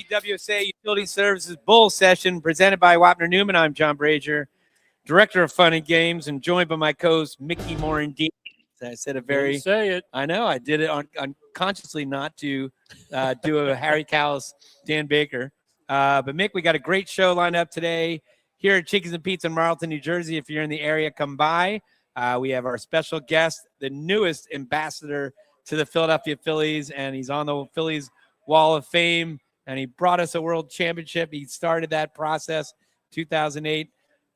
the WSA Utility Services Bull Session presented by Wapner Newman. I'm John Brazer, Director of Fun and Games, and joined by my co-host, Mickey Morandini. I said a very Didn't say it. I know I did it unconsciously not to do a Harry Callis, Dan Baker. But Mick, we got a great show lined up today here at Chickie's and Pete's in Marlton, New Jersey. If you're in the area, come by. We have our special guest, the newest ambassador to the Philadelphia Phillies, and he's on the Phillies Wall of Fame, and he brought us a world championship. He started that process 2008.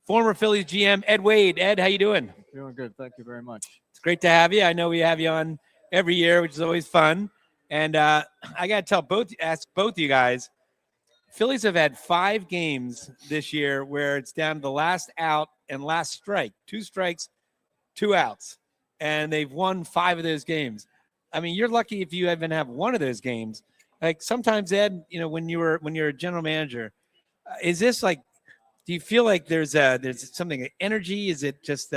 Former Phillies GM Ed Wade. Ed, how you doing? Doing good. Thank you very much. It's great to have you. I know we have you on every year, which is always fun. And I got to ask both you guys, Phillies have had 5 games this year where it's down to the last out and last strike. 2 strikes, 2 outs. And they've won 5 of those games. I mean, you're lucky if you even have one of those games. Like sometimes, Ed, you know, when you're a general manager, is this like, do you feel like there's something energy? Is it just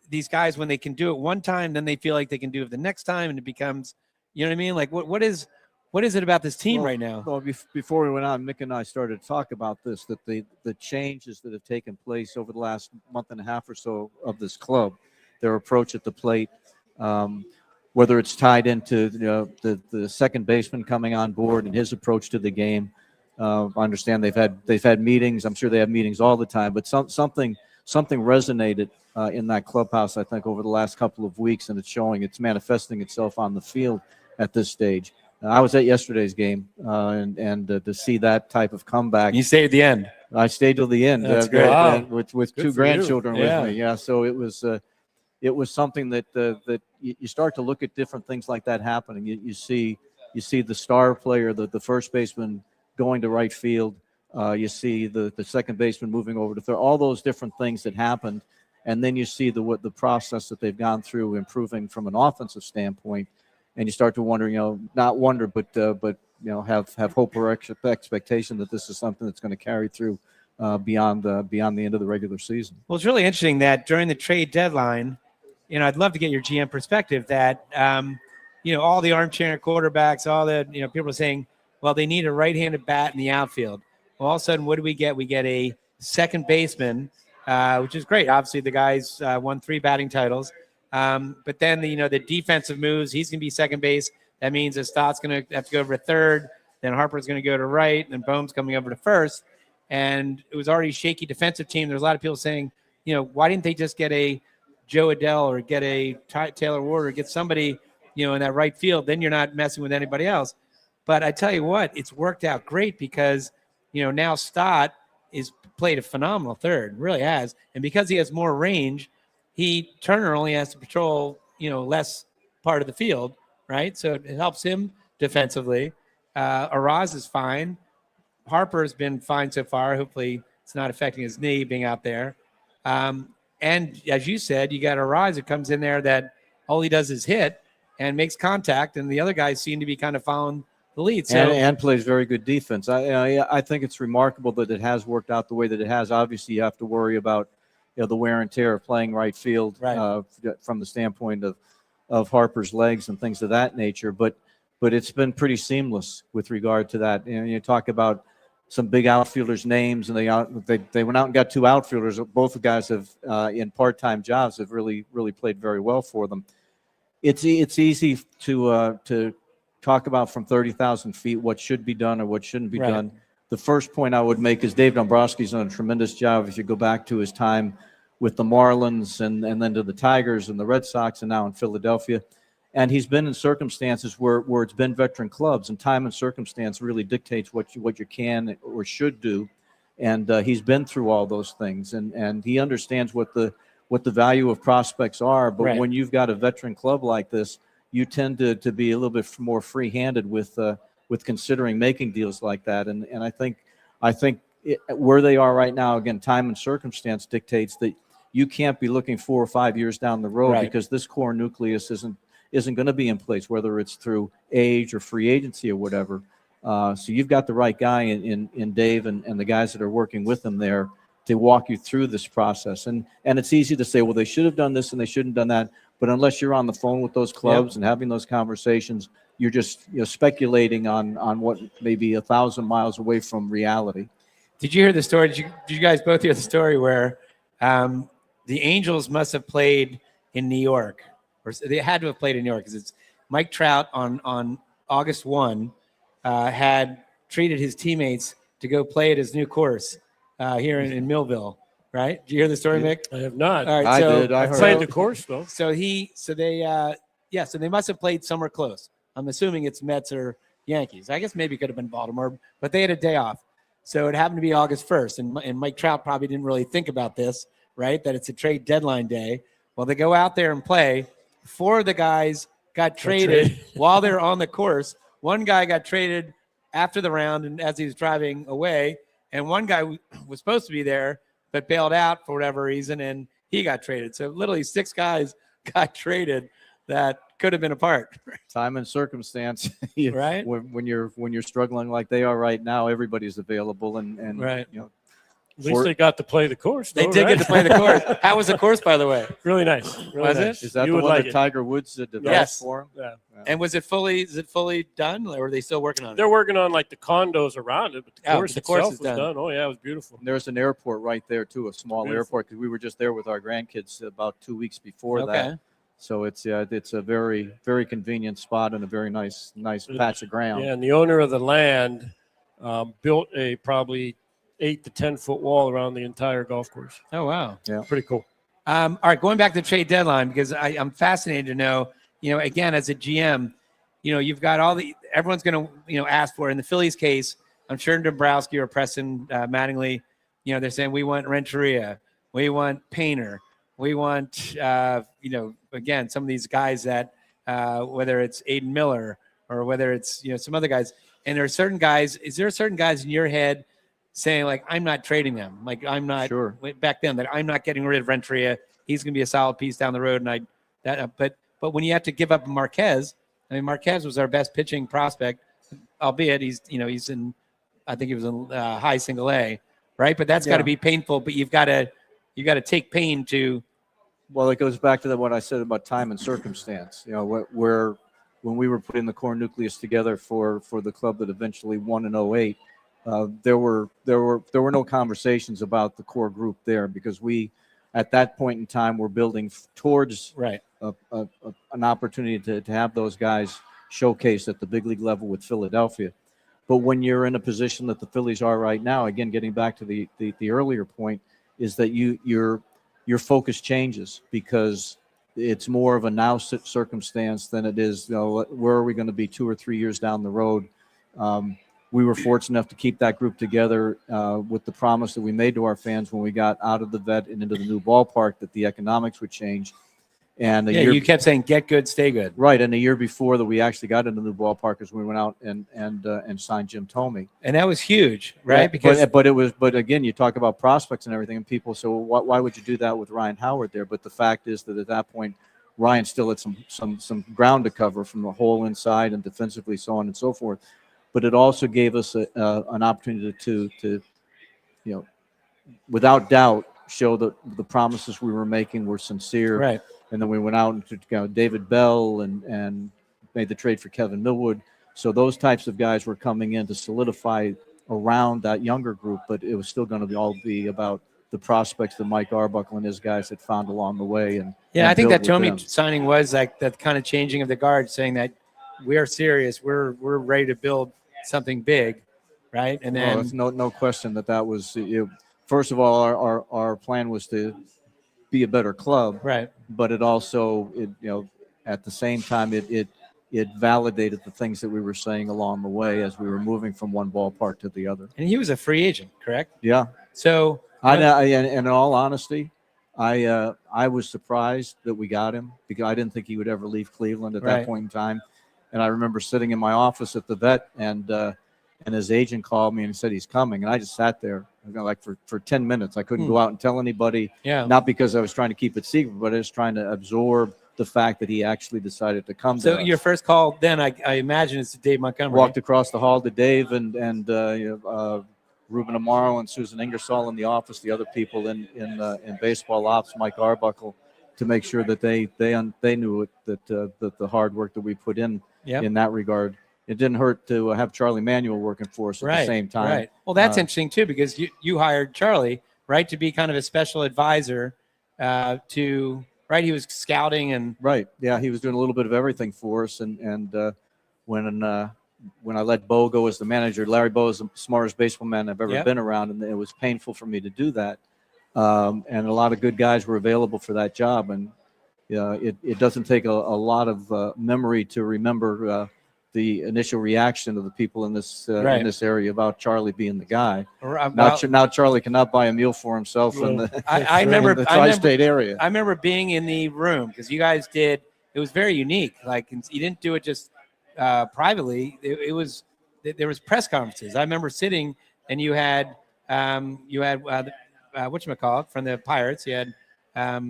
these guys, when they can do it one time, then they feel like they can do it the next time, and it becomes, you know what I mean? Like what is it about this team right now? Well, before we went on, Mick and I started to talk about this, that the changes that have taken place over the last month and a half or so of this club, their approach at the plate, whether it's tied into the second baseman coming on board and his approach to the game. I understand they've had meetings. I'm sure they have meetings all the time, but something resonated in that clubhouse, I think, over the last couple of weeks, and it's manifesting itself on the field at this stage. I was at yesterday's game, and to see that type of comeback. You stayed at the end. I stayed till the end. That's great. Wow. With 2 grandchildren with me. Yeah, so it was something that you start to look at different things like that happening. You see the star player, the first baseman going to right field. You see the second baseman moving over to third. All those different things that happened, and then you see the process that they've gone through, improving from an offensive standpoint, and you start to wonder, not wonder, but have hope or expectation that this is something that's going to carry through beyond the end of the regular season. Well, it's really interesting that during the trade deadline, I'd love to get your GM perspective that, all the armchair quarterbacks, all the, people are saying, well, they need a right-handed bat in the outfield. Well, all of a sudden, what do we get? We get a second baseman, which is great. Obviously, the guy's won 3 batting titles. But then, the defensive moves, he's going to be second base. That means that Stott's going to have to go over to third. Then Harper's going to go to right. And Bohm's coming over to first. And it was already a shaky defensive team. There's a lot of people saying, why didn't they just get a Joe Adell or get a Taylor Ward or get somebody, in that right field? Then you're not messing with anybody else. But I tell you what, it's worked out great because, now Stott is played a phenomenal third, really has. And because he has more range, Turner only has to patrol, less part of the field, right? So it helps him defensively. Araz is fine. Harper's been fine so far. Hopefully it's not affecting his knee being out there. And as you said, you got Araz that comes in there that all he does is hit and makes contact, and the other guys seem to be kind of following the lead. So, and plays very good defense. I think it's remarkable that it has worked out the way that it has. Obviously, you have to worry about the wear and tear of playing right field, right, from the standpoint of Harper's legs and things of that nature. But it's been pretty seamless with regard to that. You talk about some big outfielders' names, and they went out and got 2 outfielders. Both the guys have in part-time jobs have really played very well for them. It's easy to talk about from 30,000 feet what should be done or what shouldn't be done. The first point I would make is Dave Dombrowski's done a tremendous job. If you go back to his time with the Marlins and then to the Tigers and the Red Sox and now in Philadelphia, and he's been in circumstances where it's been veteran clubs, and time and circumstance really dictates what you can or should do. And he's been through all those things, and he understands what the value of prospects are. But when you've got a veteran club like this, you tend to be a little bit more free-handed with considering making deals like that. And I think where they are right now, again, time and circumstance dictates that you can't be looking 4 or 5 years down the road because this core nucleus isn't going to be in place, whether it's through age or free agency or whatever. So you've got the right guy in Dave and the guys that are working with him there to walk you through this process. And it's easy to say, well, they should have done this and they shouldn't have done that. But unless you're on the phone with those clubs and having those conversations, you're just speculating on what may be 1,000 miles away from reality. Did you hear the story? Did you guys both hear the story where the Angels must have played in New York, or they had to have played in New York because it's Mike Trout on August 1 had treated his teammates to go play at his new course here in Millville, right? Did you hear the story, Mick? I have not. All right, I so, did. I heard. Played the course though. So they must have played somewhere close. I'm assuming it's Mets or Yankees. I guess maybe it could have been Baltimore, but they had a day off. So it happened to be August 1st, and Mike Trout probably didn't really think about this, right, that it's a trade deadline day. Well, they go out there and play. 4 of the guys got traded while they're on the course. One guy got traded after the round and as he was driving away, and one guy was supposed to be there but bailed out for whatever reason, and he got traded. So literally 6 guys got traded that could have been apart. Time and circumstance, Right? When you're struggling like they are right now, everybody's available, and Right. At least they got to play the course. They though, did right? get to play the course. How was the course, by the way? Really nice. Really Was it? nice. Is that You the would one like that it. Tiger Woods developed Yes. for him? Yeah. And is it fully done, or are they still working on it? They're working on like the condos around it, but the Oh, course the course itself is was done. done. Oh yeah, it was beautiful. And there's an airport right there too, a small Beautiful. airport, because we were just there with our grandkids about 2 weeks before Okay. that. So it's a very, very convenient spot and a very nice patch of ground. Yeah, and the owner of the land built a probably 8 to 10 foot wall around the entire golf course. Oh, wow. Pretty cool. All right, going back to the trade deadline, because I'm fascinated to know, again, as a GM, you've got everyone's going to, ask for. In the Phillies case, I'm sure Dombrowski or Preston Mattingly, they're saying we want Renteria, we want Painter, we want, again, some of these guys that, whether it's Aiden Miller or whether it's, some other guys. And there are certain guys, is there certain guys in your head saying, like, I'm not trading them? Like, I'm not, Sure. back then, that I'm not getting rid of Renteria. He's going to be a solid piece down the road. And but when you have to give up Marquez, I mean, Marquez was our best pitching prospect, albeit he's in, I think he was in high single A, right? But that's got to be painful, but you've got to take pain to. Well, it goes back to what I said about time and circumstance. Where when we were putting the core nucleus together for the club that eventually won in 2008, there were no conversations about the core group there, because we, at that point in time, were building towards an opportunity to have those guys showcased at the big league level with Philadelphia. But when you're in a position that the Phillies are right now, again, getting back to the earlier point, is that your focus changes, because it's more of a now circumstance than it is, where are we going to be 2 or 3 years down the road? We were fortunate enough to keep that group together with the promise that we made to our fans when we got out of the vet and into the new ballpark that the economics would change. And you kept saying get good, stay good. Right, and a year before that, we actually got into the new ballpark as we went out and signed Jim Thome. And that was huge, right? Yeah, but again, you talk about prospects and everything, and people say, well, why would you do that with Ryan Howard there? But the fact is that at that point, Ryan still had some ground to cover from the whole inside and defensively, so on and so forth. But it also gave us an opportunity to without doubt, show that the promises we were making were sincere. Right. And then we went out and took David Bell and made the trade for Kevin Millwood. So those types of guys were coming in to solidify around that younger group, but it was still going to all be about the prospects that Mike Arbuckle and his guys had found along the way. And I think that Thome Thome signing was like that kind of changing of the guard, saying that we're serious, we're ready to build something big, right? And then no question that was first of all, our plan was to be a better club, right? But it also at the same time it validated the things that we were saying along the way as we were moving from one ballpark to the other. And he was a free agent, correct? Yeah. So in all honesty, I was surprised that we got him, because I didn't think he would ever leave Cleveland at that point in time. And I remember sitting in my office at the vet, and his agent called me and said he's coming, and I just sat there like for 10 minutes. I couldn't go out and tell anybody, not because I was trying to keep it secret, but I was trying to absorb the fact that he actually decided to come. So to your us. first call then, I imagine, it's to Dave Montgomery. Walked across the hall to Dave and Ruben Amaro and Susan Ingersoll in the office, the other people in baseball ops, Mike Arbuckle, to make sure that they knew it, that the hard work that we put in Yep. in that regard. It didn't hurt to have Charlie Manuel working for us at the same time. Right. Well, that's interesting too, because you hired Charlie, right, to be kind of a special advisor to, right? He was scouting and Right. Yeah, he was doing a little bit of everything for us. And when I let Bo go as the manager, Larry Bo is the smartest baseball man I've ever been around, and it was painful for me to do that. And a lot of good guys were available for that job, and it doesn't take a lot of memory to remember the initial reaction of the people in this area about Charlie being the guy. Now Charlie cannot buy a meal for himself in the, I in remember the tri-state area. I remember being in the room because you guys did. It was very unique. Like you didn't do it just privately. It was there was press conferences. I remember sitting and you had whatchamacallit from the Pirates. You had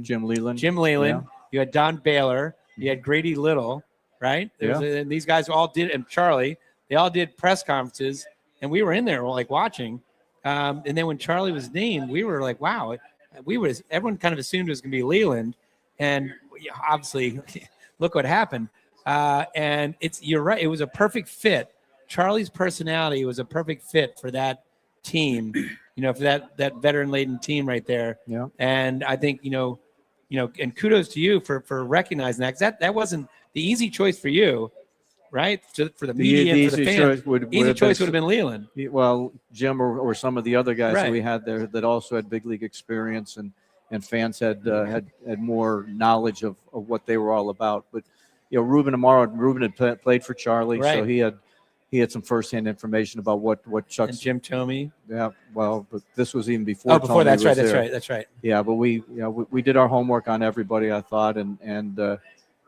Jim Leland. Yeah. You had Don Baylor. You had Grady Little. Right? And these guys all did, and Charlie, they all did press conferences, and we were in there like watching. And then when Charlie was named, we were like, wow. Everyone kind of assumed it was going to be Leland, and obviously, look what happened. And you're right. It was a perfect fit. Charlie's personality was a perfect fit for that team, for that veteran-laden team right there. Yeah. And I think, and kudos to you for recognizing that, because that wasn't the easy choice for you, right? For the media and for the fans. Easy choice would have been Leland. Well, Jim or some of the other guys that we had there that also had big league experience, and fans had more knowledge of what they were all about. But Ruben had played for Charlie, so he had some firsthand information about what Chuck's and Jim Thome. Yeah, well, but this was even before. Before Thome that's right. Yeah, but we did our homework on everybody, I thought,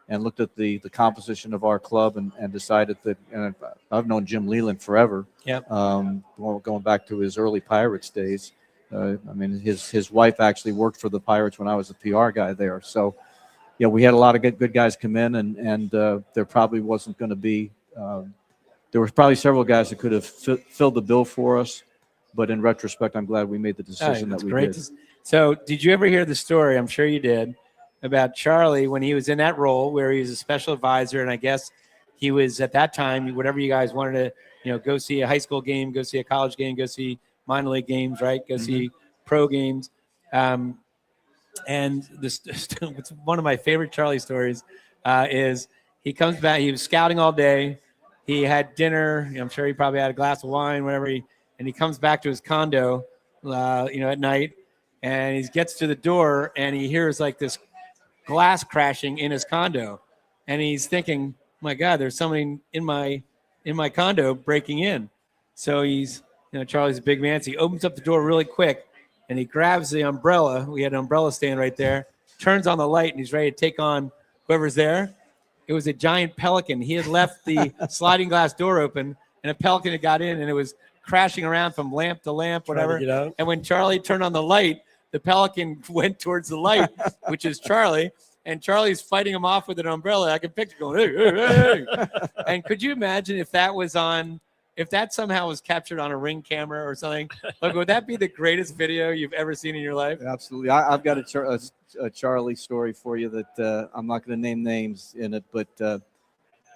and looked at the composition of our club and decided that. And I've known Jim Leland forever. Yeah. Going back to his early Pirates days. I mean, his wife actually worked for the Pirates when I was a PR guy there. So, we had a lot of good guys come in, and there probably wasn't going to be. There were probably several guys that could have filled the bill for us, but in retrospect, I'm glad we made the decision that we did. So, did you ever hear the story? I'm sure you did, about Charlie when he was in that role where he was a special advisor, and I guess he was at that time, whatever you guys wanted to, go see a high school game, go see a college game, go see minor league games, right? Go see pro games. And it's one of my favorite Charlie stories is he comes back. He was scouting all day. He had dinner. I'm sure he probably had a glass of wine, whatever. And he comes back to his condo, at night, and he gets to the door and he hears like this glass crashing in his condo, and he's thinking, "My God, there's somebody in my condo breaking in." So he's, Charlie's a big man, so he opens up the door really quick, and he grabs the umbrella. We had an umbrella stand right there. Turns on the light, and he's ready to take on whoever's there. It was a giant pelican. He had left the sliding glass door open, and a pelican had got in, and it was crashing around from lamp to lamp, whatever. And when Charlie turned on the light, the pelican went towards the light, which is Charlie, and Charlie's fighting him off with an umbrella. I can picture going, hey, hey, hey. And could you imagine if that somehow was captured on a Ring camera or something? Like, would that be the greatest video you've ever seen in your life? Absolutely. I've got a Charlie story for you that I'm not going to name names in it, but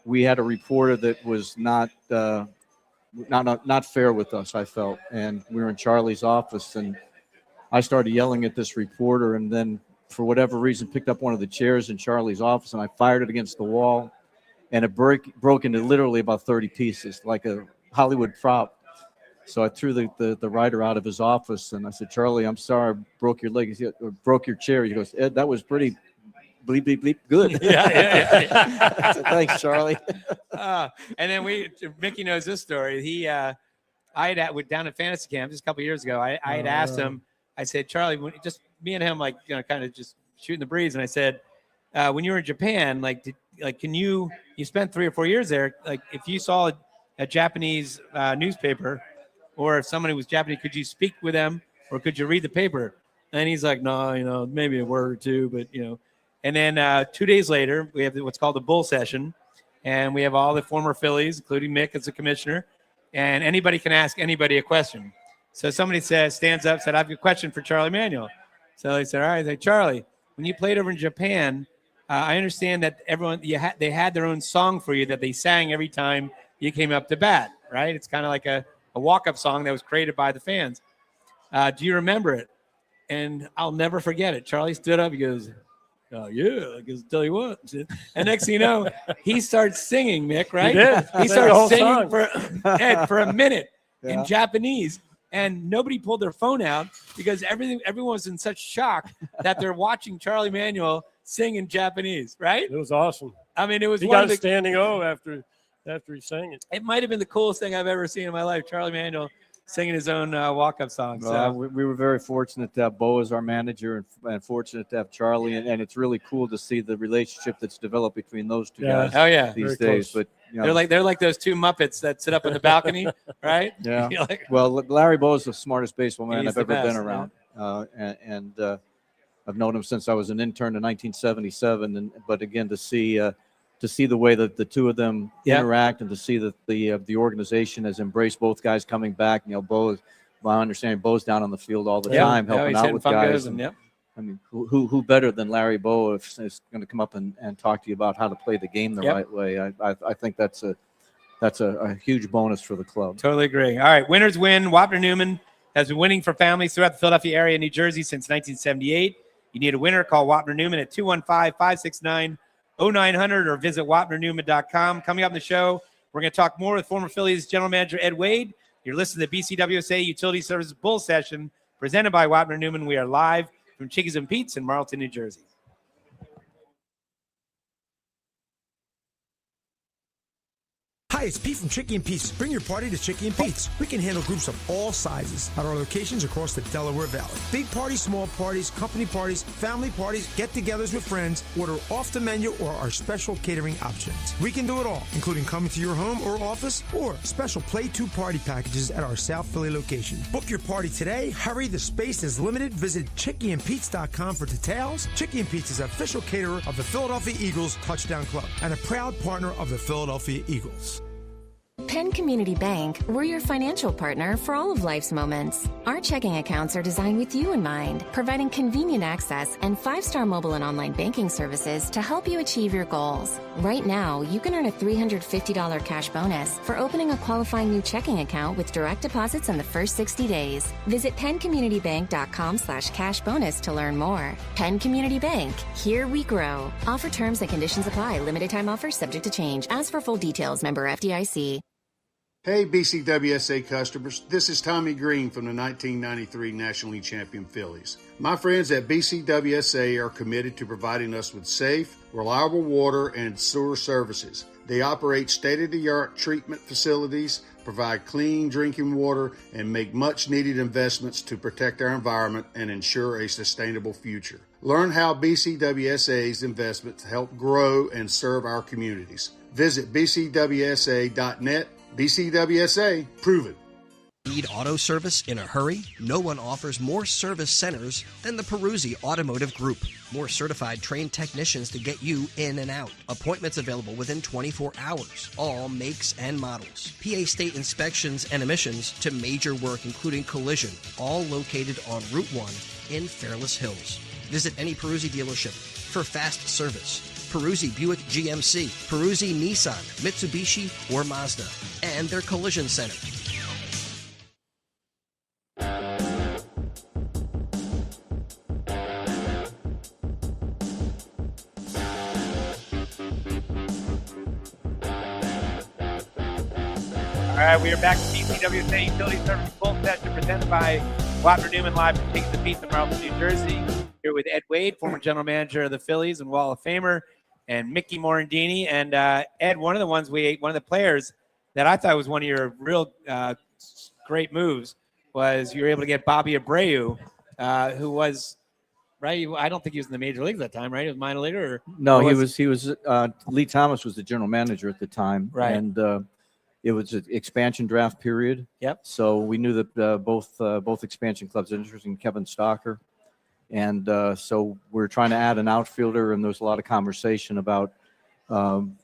we had a reporter that was not fair with us, I felt. And we were in Charlie's office, and I started yelling at this reporter, and then for whatever reason picked up one of the chairs in Charlie's office, and I fired it against the wall, and it broke into literally about 30 pieces, like a Hollywood prop. So I threw the writer out of his office, and I said, "Charlie, I'm sorry, I broke your leg, or broke your chair." He goes, "Ed, that was pretty bleep, bleep, bleep, good." Yeah. Said, "Thanks, Charlie." And then Mickey knows this story. I had down at fantasy camp just a couple of years ago. I had asked him. I said, "Charlie, just me and him, kind of just shooting the breeze." And I said, "When you were in Japan, can you spent 3 or 4 years there? Like, if you saw a Japanese newspaper, or if somebody was Japanese, could you speak with them, or could you read the paper?" And he's like, "No, maybe a word or two, but." And then 2 days later, we have what's called the Bull Session, and we have all the former Phillies, including Mick as the commissioner, and anybody can ask anybody a question. So somebody stands up, said, "I have a question for Charlie Manuel." So they said, "All right." They said, "Charlie, when you played over in Japan, I understand that they had their own song for you that they sang every time you came up to bat, right? It's kind of like a walk-up song that was created by the fans. Do you remember it? And I'll never forget it. Charlie stood up. He goes, "Oh yeah, I guess tell you what." And next thing you know, he starts singing, Mick. Right? He did. He Sang the whole starts singing song. for a minute Yeah. in Japanese, and nobody pulled their phone out because everyone was in such shock that they're watching Charlie Manuel sing in Japanese. Right? It was awesome. I mean, it was He one got of a the. standing O after he sang it. It might have been the coolest thing I've ever seen in my life. Charlie Manuel singing his own walk-up song. So. We were very fortunate to have Bo as our manager and fortunate to have Charlie. And it's really cool to see the relationship that's developed between those two Yeah. guys Oh yeah, these Very days. close. But they're like those two Muppets that sit up on the balcony, right? yeah. You're like, Well, Larry Bo's the smartest baseball man He's I've the ever best, been around. I've known him since I was an intern in 1977. But again, to see the way that the two of them Yeah. interact and to see that the organization has embraced both guys coming back. Bo, my understanding, Bo's down on the field all the time helping he's out hitting with fun guys. goes and, yep. I mean, who better than Larry Bo if is going to come up and talk to you about how to play the game the Yep. right way? I think that's a huge bonus for the club. Totally agree. All right, winners win. Wapner Newman has been winning for families throughout the Philadelphia area and New Jersey since 1978. You need a winner, call Wapner Newman at 215-569-0900 or visit wapnernewman.com. Coming up in the show, we're going to talk more with former Phillies general manager Ed Wade. You're listening to BCWSA Utility Services Bull Session presented by Wapner Newman. We are live from Chickies and Pete's in Marlton, New Jersey. Hi, it's Pete from Chickie and Pete's. Bring your party to Chickie and Pete's. We can handle groups of all sizes at our locations across the Delaware Valley. Big parties, small parties, company parties, family parties, get-togethers with friends. Order off the menu or our special catering options. We can do it all, including coming to your home or office or special Play 2 party packages at our South Philly location. Book your party today. Hurry, the space is limited. Visit chickieandpete's.com for details. Chickie and Pete's is official caterer of the Philadelphia Eagles Touchdown Club and a proud partner of the Philadelphia Eagles. Penn Community Bank, we're your financial partner for all of life's moments. Our checking accounts are designed with you in mind, providing convenient access and 5-star mobile and online banking services to help you achieve your goals. Right now, you can earn a $350 cash bonus for opening a qualifying new checking account with direct deposits in the first 60 days. Visit PennCommunityBank.com/cash bonus to learn more. Penn Community Bank, here we grow. Offer terms and conditions apply. Limited time offers subject to change. As for full details, member FDIC. Hey BCWSA customers, this is Tommy Green from the 1993 National League champion Phillies. My friends at BCWSA are committed to providing us with safe, reliable water and sewer services. They operate state-of-the-art treatment facilities, provide clean drinking water, and make much-needed investments to protect our environment and ensure a sustainable future. Learn how BCWSA's investments help grow and serve our communities. Visit bcwsa.net. BCWSA, prove it. Need auto service in a hurry? No one offers more service centers than the Peruzzi Automotive Group. More certified trained technicians to get you in and out. Appointments available within 24 hours. All makes and models. PA state inspections and emissions to major work including collision. All located on Route 1 in Fairless Hills. Visit any Peruzzi dealership for fast service. Peruzzi Buick GMC, Peruzzi Nissan, Mitsubishi, or Mazda, and their collision center. All right, we are back to BCWSA Utility Service Full Session presented by Wapner Newman live from Chickies and Pete's in Marlton, New Jersey. Here with Ed Wade, former general manager of the Phillies and Wall of Famer, and Mickey Morandini. And Ed, one of the players that I thought was one of your real great moves was you were able to get Bobby Abreu, who was right. I don't think he was in the major leagues at that time, right? He was minor leaguer. Or, No, or he was. Lee Thomas was the general manager at the time, Right. And it was an expansion draft period. Yep. So we knew that both expansion clubs are interested in Kevin Stocker, and so we're trying to add an outfielder, and there was a lot of conversation about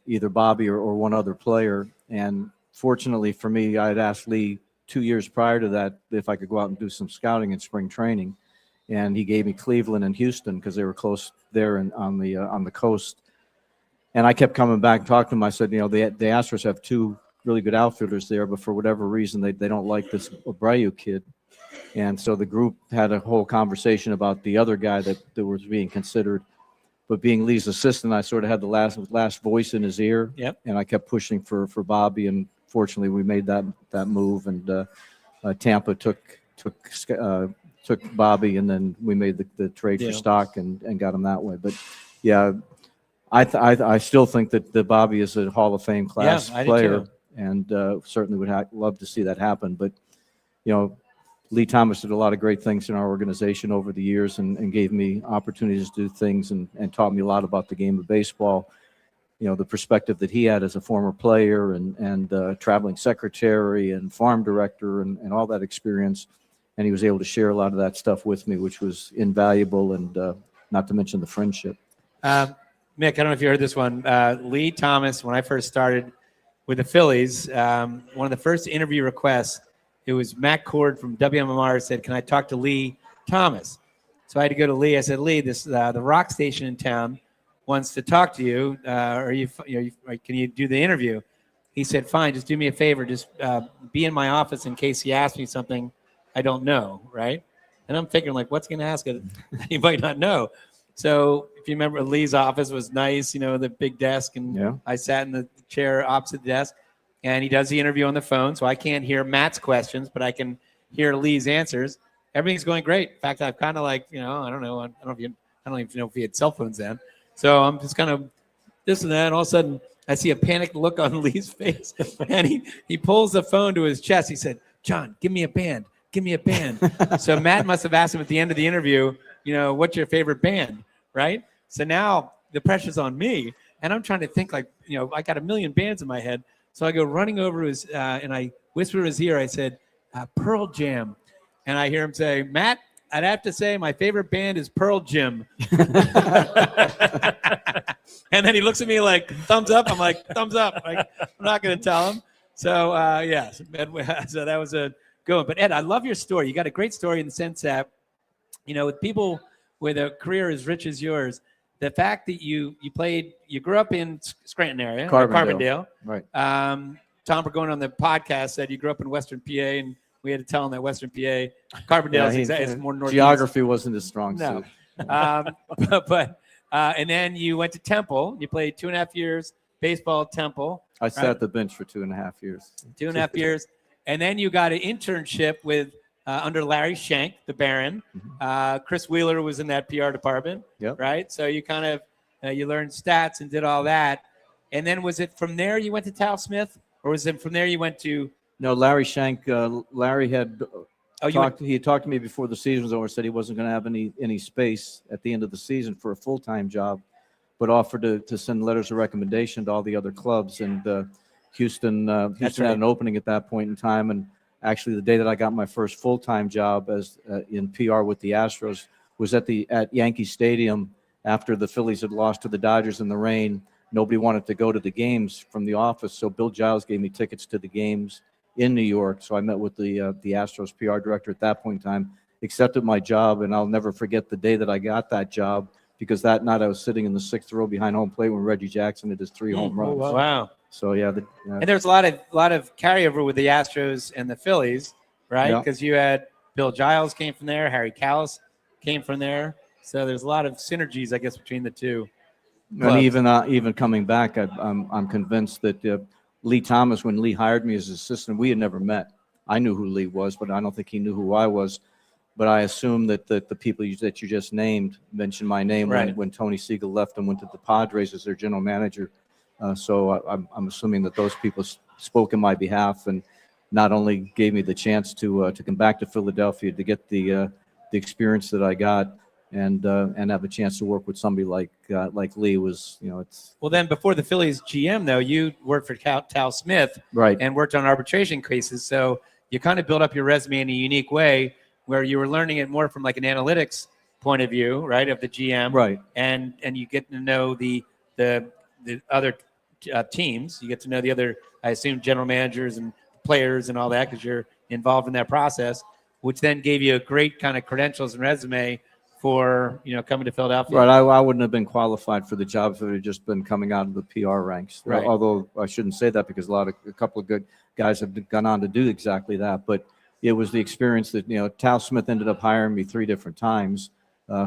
either Bobby or one other player. And fortunately for me, I had asked Lee 2 years prior to that if I could go out and do some scouting in spring training, and he gave me Cleveland and Houston because they were close there and on the coast. And I kept coming back and talking to him. I said, the Astros have two really good outfielders there, but for whatever reason, they don't like this Abreu kid. And so the group had a whole conversation about the other guy that was being considered. But being Lee's assistant, I sort of had the last voice in his ear. Yep. And I kept pushing for Bobby, and fortunately we made that move. And Tampa took Bobby, and then we made the trade for Stock and got him that way. But yeah, I still think that Bobby is a Hall of Fame class player, and certainly would love to see that happen. But Lee Thomas did a lot of great things in our organization over the years and gave me opportunities to do things and taught me a lot about the game of baseball. The perspective that he had as a former player and traveling secretary and farm director and all that experience. And he was able to share a lot of that stuff with me, which was invaluable, and not to mention the friendship. Mick, I don't know if you heard this one. Lee Thomas, when I first started with the Phillies, one of the first interview requests, it was Matt Cord from WMMR said, "Can I talk to Lee Thomas?" So I had to go to Lee. I said, "Lee, this the rock station in town wants to talk to you. Can you do the interview?" He said, "Fine, just do me a favor. Just be in my office in case he asks me something I don't know." Right? And I'm thinking, like, what's he going to ask it? He might not know. So if you remember, Lee's office was nice, the big desk, and I sat in the chair opposite the desk. And he does the interview on the phone, so I can't hear Matt's questions, but I can hear Lee's answers. Everything's going great. In fact, I've kind of I don't know. I don't even know if he had cell phones then. So I'm just kind of this and that. And all of a sudden, I see a panicked look on Lee's face, and he pulls the phone to his chest. He said, "John, give me a band. Give me a band." So Matt must have asked him at the end of the interview, what's your favorite band, right? So now the pressure's on me, and I'm trying to think I got a million bands in my head. So I go running over to his, and I whisper in his ear. I said, "Pearl Jam," and I hear him say, "Matt, I'd have to say my favorite band is Pearl Jam." And then he looks at me like, "Thumbs up." I'm like, "Thumbs up." I'm not going to tell him. So so that was a good one. But Ed, I love your story. You got a great story in the sense that, with people with a career as rich as yours. The fact that you grew up in Scranton area, Carbondale. Right. Tom Burgoyne on the podcast said you grew up in Western PA, and we had to tell him that Western PA, Carbondale is more northeast. Geography wasn't his strong suit. No. And then you went to Temple. You played 2.5 years baseball at Temple. I sat at the bench for 2.5 years. 2.5 years. And then you got an internship with under Larry Shank, the Baron. Chris Wheeler was in that PR department, right? So you kind of you learned stats and did all that. And then was it from there you went to Tal Smith, or was it from there you went to? No, Larry Shank. Larry had he had talked to me before the season was over. Said he wasn't going to have any space at the end of the season for a full-time job, but offered to send letters of recommendation to all the other clubs. And Houston had an opening at that point in time, and actually, the day that I got my first full-time job as in PR with the Astros was at Yankee Stadium after the Phillies had lost to the Dodgers in the rain. Nobody wanted to go to the games from the office, so Bill Giles gave me tickets to the games in New York. So I met with the Astros PR director at that point in time, accepted my job, and I'll never forget the day that I got that job, because that night I was sitting in the 6th row behind home plate when Reggie Jackson hit his 3 home runs. Wow. So yeah, and there's a lot of carryover with the Astros and the Phillies, right? Because you had Bill Giles came from there, Harry Kalas came from there, so there's a lot of synergies, I guess, between the two. And even coming back, I'm convinced that Lee Thomas, when Lee hired me as assistant, we had never met. I knew who Lee was, but I don't think he knew who I was. But I assume that the people that you just named mentioned my name when Tony Siegel left and went to the Padres as their general manager. So I'm assuming that those people spoke in my behalf and not only gave me the chance to come back to Philadelphia to get the experience that I got and have a chance to work with somebody like Lee was, it's. Well, then before the Phillies GM, though, you worked for Tal Smith, right, and worked on arbitration cases. So you kind of built up your resume in a unique way where you were learning it more from like an analytics point of view, right, of the GM, right, and you get to know the other teams. You get to know the other, I assume, general managers and players and all that because you're involved in that process. which then gave you a great kind of credentials and resume for, coming to Philadelphia. Right. I wouldn't have been qualified for the job if it had just been coming out of the PR ranks. Right. Although I shouldn't say that because a couple of good guys have gone on to do exactly that. But it was the experience that, Tal Smith ended up hiring me 3 different times.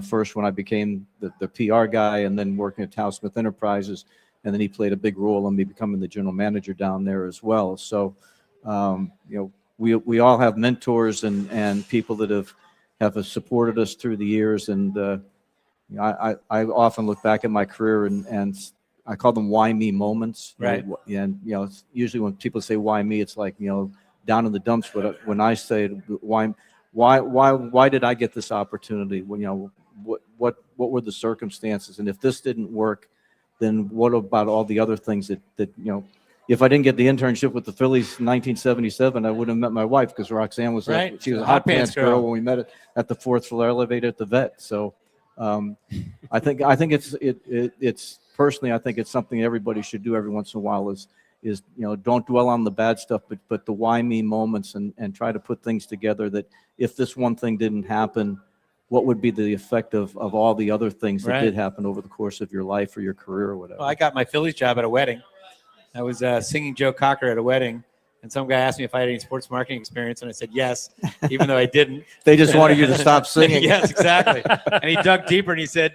First when I became the PR guy, and then working at Tal Smith Enterprises. And then he played a big role in me becoming the general manager down there as well. So, we all have mentors and people that have supported us through the years. And I often look back at my career and I call them why me moments. Right. And it's usually when people say why me, it's like down in the dumps. But when I say why did I get this opportunity? When what were the circumstances? And if this didn't work, then what about all the other things that if I didn't get the internship with the Phillies in 1977, I wouldn't have met my wife, because Roxanne was Right. she was a Hot hot pants pants girl when we met at the 4th floor elevator at the Vet. So I think it's personally, I think it's something everybody should do every once in a while is don't dwell on the bad stuff, but the why me moments, and try to put things together that if this one thing didn't happen, what would be the effect of all the other things that Right. did happen over the course of your life or your career or whatever. Well, I got my Phillies job at a wedding. I was singing Joe Cocker at a wedding, and some guy asked me if I had any sports marketing experience, and I said yes, even though I didn't. They just wanted you to stop singing. Yes, exactly. And he dug deeper, and he said,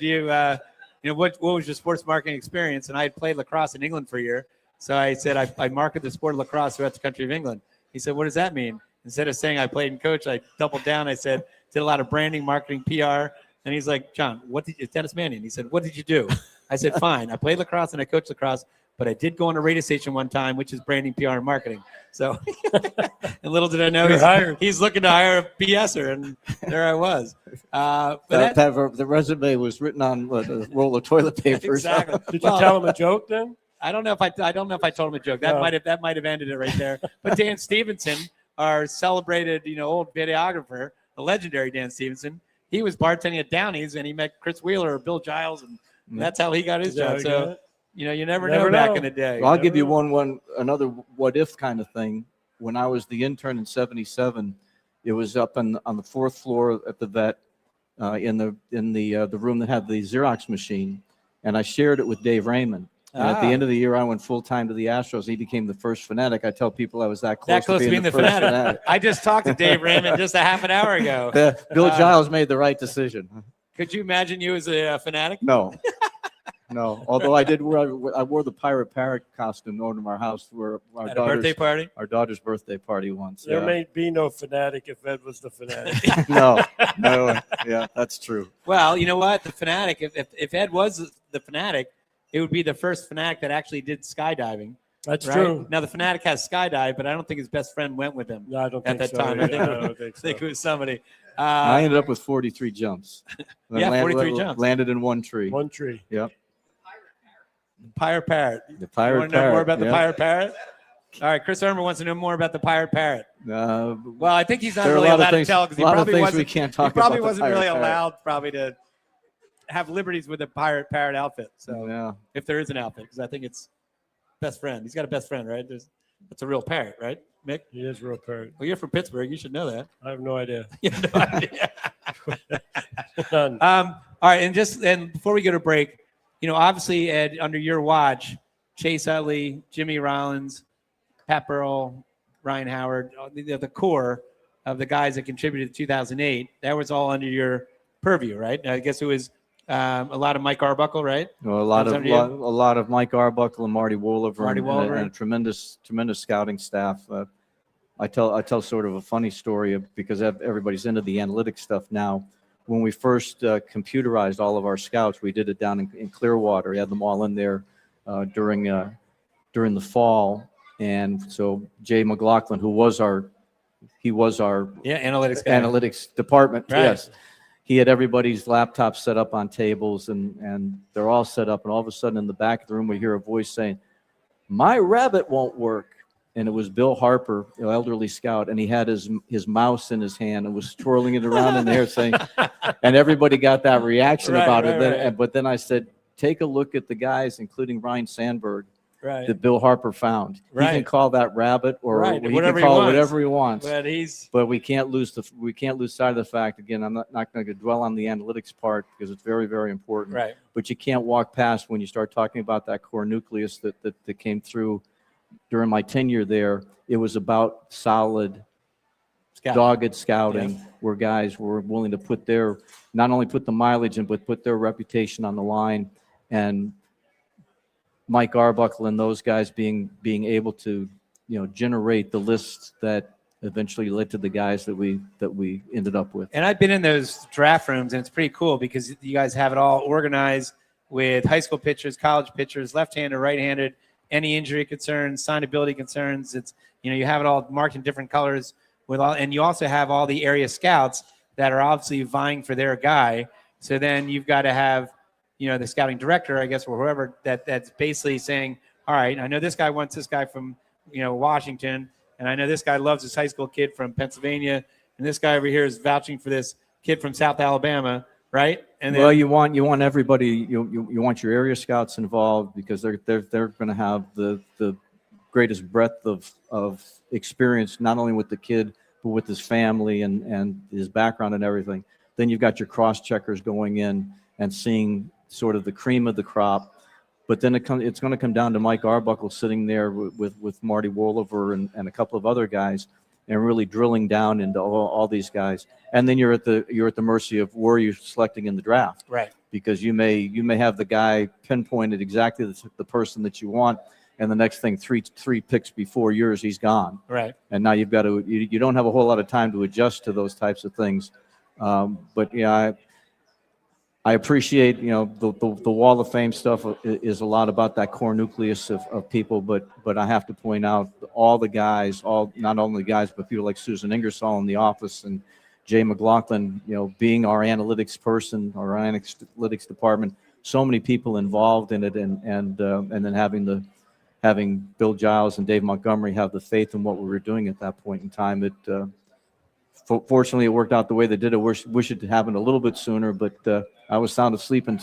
what was your sports marketing experience? And I had played lacrosse in England for a year. So I said, I marketed the sport of lacrosse throughout the country of England. He said, what does that mean? Instead of saying I played and coached, I doubled down. I said, did a lot of branding, marketing, PR. And he's like, John, it's Dennis Mannion. He said, what did you do? I said, fine. I played lacrosse and I coached lacrosse, but I did go on a radio station one time, which is branding, PR, and marketing. So, and little did I know he's looking to hire a BSer, and there I was. The resume was written on a roll of toilet paper. Exactly. Did you tell him a joke then? I don't know if I told him a joke. That might have ended it right there. But Dan Stevenson, our celebrated, old videographer, the legendary Dan Stevenson, he was bartending at Downey's, and he met Chris Wheeler or Bill Giles, and that's how he got his job. So, you never know back in the day. Well, I'll give you another what if kind of thing. When I was the intern in '77, it was up on the 4th floor at the Vet, in the room that had the Xerox machine, and I shared it with Dave Raymond. And at the end of the year, I went full time to the Astros. He became the first Fanatic. I tell people I was that close to being the first Fanatic. I just talked to Dave Raymond just a half an hour ago. Bill Giles made the right decision. Could you imagine you as a Fanatic? No. Although I wore the Pirate Parrot costume over to our house for our daughter's birthday party once. There may be no Fanatic if Ed was the Fanatic. No. Yeah, that's true. Well, you know what? The Fanatic, if Ed was the Fanatic, it would be the first Fanatic that actually did skydiving. That's right? true. Now, the Fanatic has skydive, but I don't think his best friend went with him. No, I don't at think that so. time. I think it was somebody. I ended up with 43 jumps. 43 jumps. Landed in one tree. One tree. Yep. Pirate Parrot. The Pirate You want to know Parrot. more about the Pirate Parrot? All right, Chris Irmer wants to know more about the Pirate Parrot. Well, I think he's not really allowed to tell because he probably wasn't. We can't talk he probably about wasn't the really Pirate allowed to have liberties with a Pirate Parrot outfit. So yeah. If there is an outfit, because I think it's best friend. He's got a best friend, right? That's a real parrot, right, Mick? He is a real parrot. Well, you're from Pittsburgh. You should know that. I have no idea. You have no idea. None. All right, and before we go to break, obviously, Ed, under your watch, Chase Utley, Jimmy Rollins, Pat Burrell, Ryan Howard, the core of the guys that contributed to 2008, that was all under your purview, right? I guess it was a lot of Mike Arbuckle, right? Well, a lot of Mike Arbuckle and Marty Wolliver, and a tremendous scouting staff. I tell sort of a funny story because everybody's into the analytics stuff now. When we first computerized all of our scouts, we did it down in Clearwater. We had them all in there during the fall, and so Jay McLaughlin, who was our analytics department, right. Yes. He had everybody's laptops set up on tables, and they're all set up. And all of a sudden, in the back of the room, we hear a voice saying, "My rabbit won't work." And it was Bill Harper, elderly scout, and he had his mouse in his hand and was twirling it around in there, saying, and everybody got that reaction about it. But then I said, take a look at the guys, including Ryan Sandberg, Right. that Bill Harper found. He can Right. call that rabbit, or Right, he whatever can he call it wants. whatever he wants. But We can't lose sight of the fact. Again, I'm not going to dwell on the analytics part because it's very, very important. right. But you can't walk past when you start talking about that core nucleus that came through during my tenure there. It was about solid, dogged scouting, where guys were willing to put not only put the mileage in, but put their reputation on the line. And Mike Arbuckle and those guys being able to, generate the lists that eventually led to the guys that we ended up with. And I've been in those draft rooms, and it's pretty cool because you guys have it all organized with high school pitchers, college pitchers, left-handed, right-handed, any injury concerns, signability concerns. It's, you have it all marked in different colors and you also have all the area scouts that are obviously vying for their guy. So then you've got to have, the scouting director, I guess, or whoever that's basically saying, all right, I know this guy wants this guy from, Washington, and I know this guy loves this high school kid from Pennsylvania, and this guy over here is vouching for this kid from South Alabama, right? And then, well, you want everybody. You want your area scouts involved because they're going to have the greatest breadth of experience, not only with the kid but with his family and his background and everything. Then you've got your cross checkers going in and seeing sort of the cream of the crop. But then it's going to come down to Mike Arbuckle sitting there with Marty Wolliver and a couple of other guys, and really drilling down into all these guys. And then you're at the mercy of where you're selecting in the draft, right? Because you may have the guy pinpointed exactly the person that you want, and the next thing three picks before yours, he's gone, right? And now you've got to you don't have a whole lot of time to adjust to those types of things. But yeah, I appreciate, the Wall of Fame stuff is a lot about that core nucleus of people, but I have to point out all the guys, not only guys, but people like Susan Ingersoll in the office and Jay McLaughlin, being our analytics person, our analytics department, so many people involved in it, and then having Bill Giles and Dave Montgomery have the faith in what we were doing at that point in time. Fortunately, it worked out the way they did. I wish it had happened a little bit sooner, but I was sound asleep when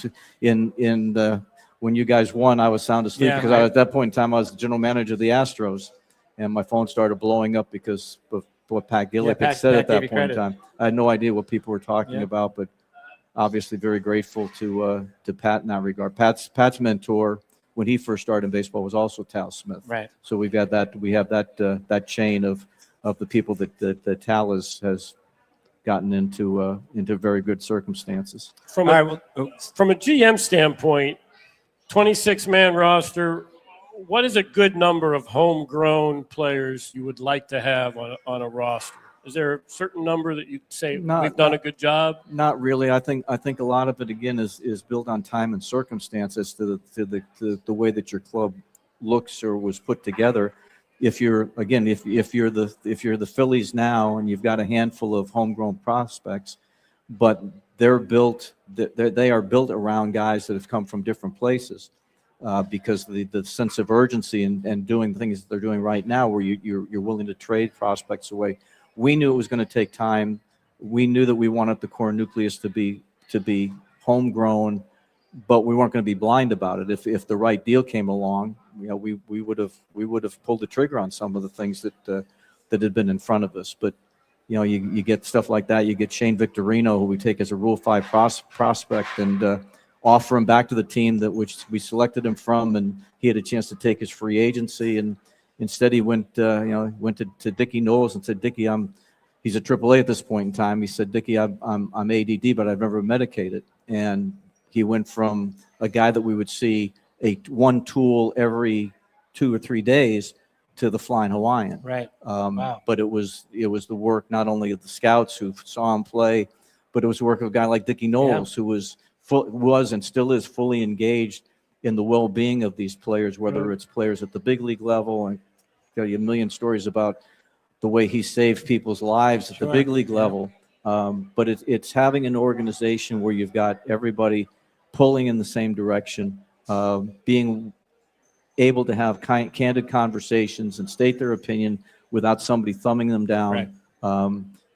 you guys won. I was sound asleep because at that point in time I was the general manager of the Astros, and my phone started blowing up because of what Pat Gillick had said at that point in time. I had no idea what people were talking about, but obviously very grateful to Pat in that regard. Pat's mentor when he first started in baseball was also Tal Smith. Right. So we have that chain of the people that Tal has gotten into very good circumstances. From a GM standpoint, 26-man roster, what is a good number of homegrown players you would like to have on a roster? Is there a certain number that you say we've done a good job? Not really. I think a lot of it again is built on time and circumstances to the way that your club looks or was put together. If you're the Phillies now and you've got a handful of homegrown prospects, but they are built around guys that have come from different places, because the sense of urgency and doing the things that they're doing right now, where you're willing to trade prospects away. We knew it was going to take time. We knew that we wanted the core nucleus to be homegrown, but we weren't going to be blind about it. If the right deal came along, we would have pulled the trigger on some of the things that had been in front of us. But you get stuff like that. You get Shane Victorino, who we take as a Rule 5 prospect, and offer him back to the team which we selected him from, and he had a chance to take his free agency, and instead he went to Dickie Knowles and said, Dickie, he's a AAA at this point in time. He said, Dickie, I'm ADD, but I've never medicated. And he went from a guy that we would see one tool every 2 or 3 days to the Flying Hawaiian. Right. Wow. But it was the work not only of the scouts who saw him play, but it was the work of a guy like Dickie Knowles, who was and still is fully engaged in the well-being of these players, whether it's players at the big league level. And tell you a million stories about the way he saved people's lives at the big league level. But it's having an organization where you've got everybody pulling in the same direction, being able to have candid conversations and state their opinion without somebody thumbing them down. Right.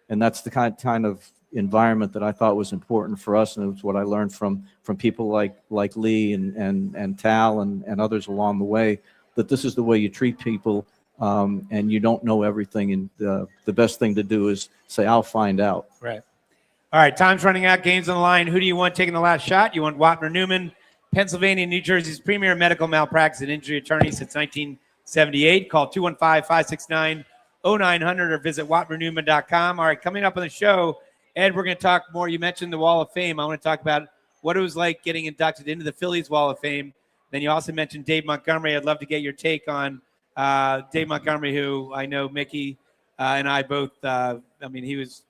And that's the kind of environment that I thought was important for us, and it was what I learned from people like Lee and Tal and others along the way, that this is the way you treat people, and you don't know everything. And the best thing to do is say, I'll find out. Right. All right, time's running out. Game's on the line. Who do you want taking the last shot? You want Wapner Newman, Pennsylvania, New Jersey's premier medical malpractice and injury attorney since 1978. Call 215-569-0900 or visit WapnerNewman.com. All right, coming up on the show, Ed, we're going to talk more. You mentioned the Wall of Fame. I want to talk about what it was like getting inducted into the Phillies Wall of Fame. Then you also mentioned Dave Montgomery. I'd love to get your take on Dave Montgomery, who I know Mickey and I both, he was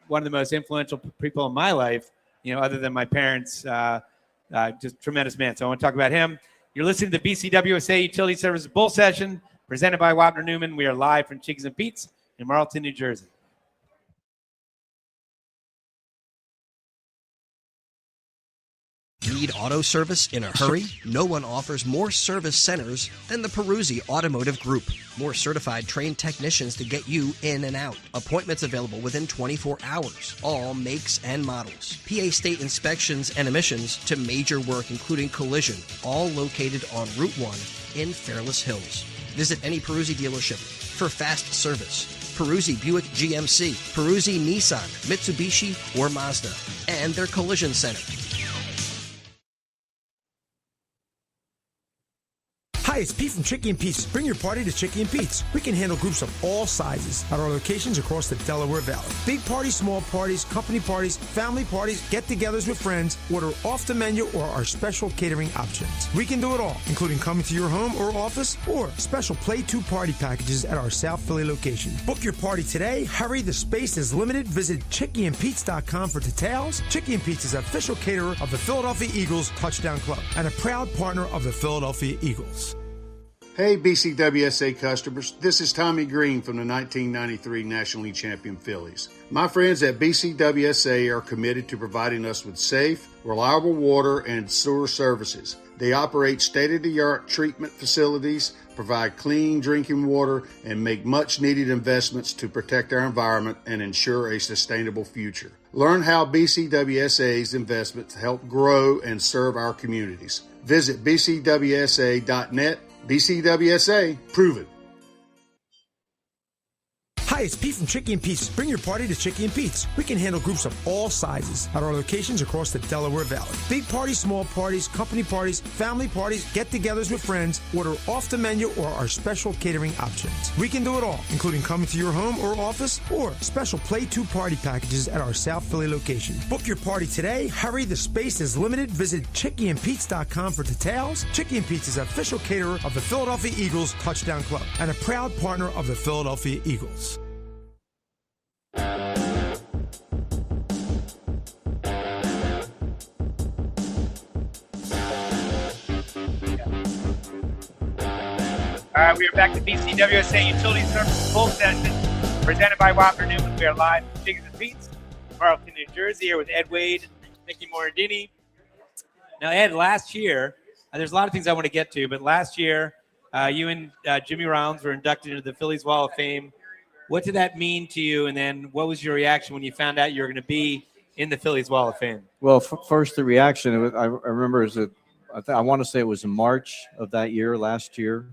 one of the most influential people in my life, other than my parents, just tremendous man. So I want to talk about him. You're listening to the BCWSA Utility Services Bull Session, presented by Wapner Newman. We are live from Chickies and Pete's in Marlton, New Jersey. Need auto service in a hurry? No one offers more service centers than the Peruzzi Automotive Group. More certified trained technicians to get you in and out. Appointments available within 24 hours. All makes and models. PA state inspections and emissions to major work including collision. All located on Route 1 in Fairless Hills. Visit any Peruzzi dealership for fast service. Peruzzi Buick GMC, Peruzzi Nissan, Mitsubishi, or Mazda. And their collision center. Hi, it's Pete from Chickie and Pete's. Bring your party to Chickie and Pete's. We can handle groups of all sizes at our locations across the Delaware Valley. Big parties, small parties, company parties, family parties, get-togethers with friends. Order off the menu or our special catering options. We can do it all, including coming to your home or office or special Play 2 party packages at our South Philly location. Book your party today. Hurry, the space is limited. Visit ChickieandPete's.com for details. Chickie and Pete's is official caterer of the Philadelphia Eagles Touchdown Club and a proud partner of the Philadelphia Eagles. Hey BCWSA customers, this is Tommy Green from the 1993 National League champion Phillies. My friends at BCWSA are committed to providing us with safe, reliable water and sewer services. They operate state-of-the-art treatment facilities, provide clean drinking water, and make much-needed investments to protect our environment and ensure a sustainable future. Learn how BCWSA's investments help grow and serve our communities. Visit bcwsa.net. BCWSA, prove it. Hi, it's Pete from Chickie and Pete's. Bring your party to Chickie and Pete's. We can handle groups of all sizes at our locations across the Delaware Valley. Big parties, small parties, company parties, family parties, get-togethers with friends. Order off the menu or our special catering options. We can do it all, including coming to your home or office or special Play 2 party packages at our South Philly location. Book your party today. Hurry, the space is limited. Visit ChickieandPete's.com for details. Chickie and Pete's is official caterer of the Philadelphia Eagles Touchdown Club and a proud partner of the Philadelphia Eagles. All right, we are back to BCWSA Utility Services Full Session, presented by Wapner Newman. We are live from Chickies and Pete's, Marlton, New Jersey, here with Ed Wade and Mickey Morandini. Now, Ed, last year, there's a lot of things I want to get to, but last year, you and Jimmy Rollins were inducted into the Phillies Wall of Fame. What did that mean to you, and then what was your reaction when you found out you were going to be in the Phillies Wall of Fame? Well, first, the reaction, I remember I want to say it was in March of that year, last year.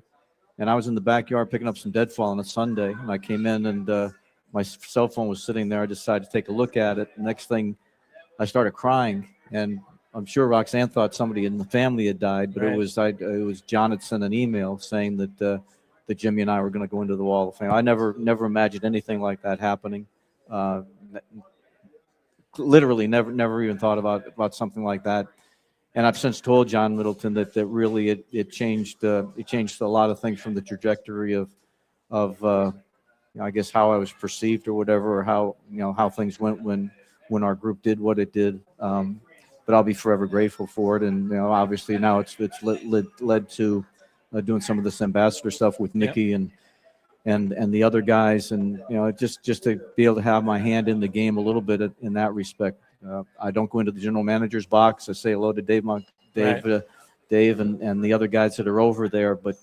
And I was in the backyard picking up some deadfall on a Sunday, and I came in and my cell phone was sitting there. I decided to take a look at it. The next thing, I started crying, and I'm sure Roxanne thought somebody in the family had died, but right. It was John had sent an email saying that Jimmy and I were going to go into the Wall of Fame. I never imagined anything like that happening. Literally, never even thought about something like that. And I've since told John Middleton that really it changed a lot of things from the trajectory of I guess how I was perceived or whatever, or how things went when our group did what it did. But I'll be forever grateful for it. And obviously now it's led to doing some of this ambassador stuff with Mickey and the other guys, and just to be able to have my hand in the game a little bit in that respect. I don't go into the general manager's box. I say hello to Dave and the other guys that are over there. But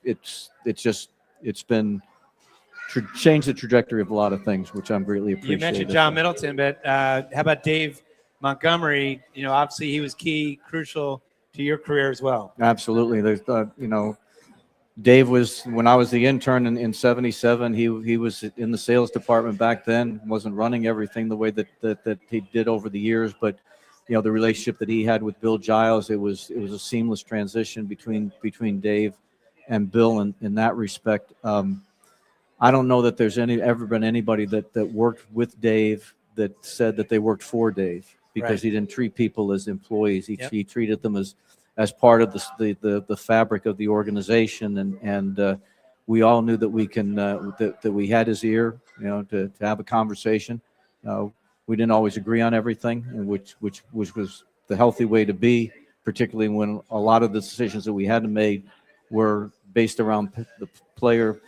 it's been changed the trajectory of a lot of things, which I'm greatly appreciative. You mentioned John Middleton, but how about Dave Montgomery? Obviously he was key, crucial to your career as well. Absolutely. There's, Dave was, when I was the intern in 77, he was in the sales department back then, wasn't running everything the way that he did over the years, but the relationship that he had with Bill Giles, it was a seamless transition between Dave and Bill in that respect. I don't know that there's ever been anybody that worked with Dave that said that they worked for Dave, because he didn't treat people as employees. He treated them as part of the fabric of the organization, and we all knew that we had his ear, to have a conversation. We didn't always agree on everything, and which was the healthy way to be, particularly when a lot of the decisions that we had to make were based around the player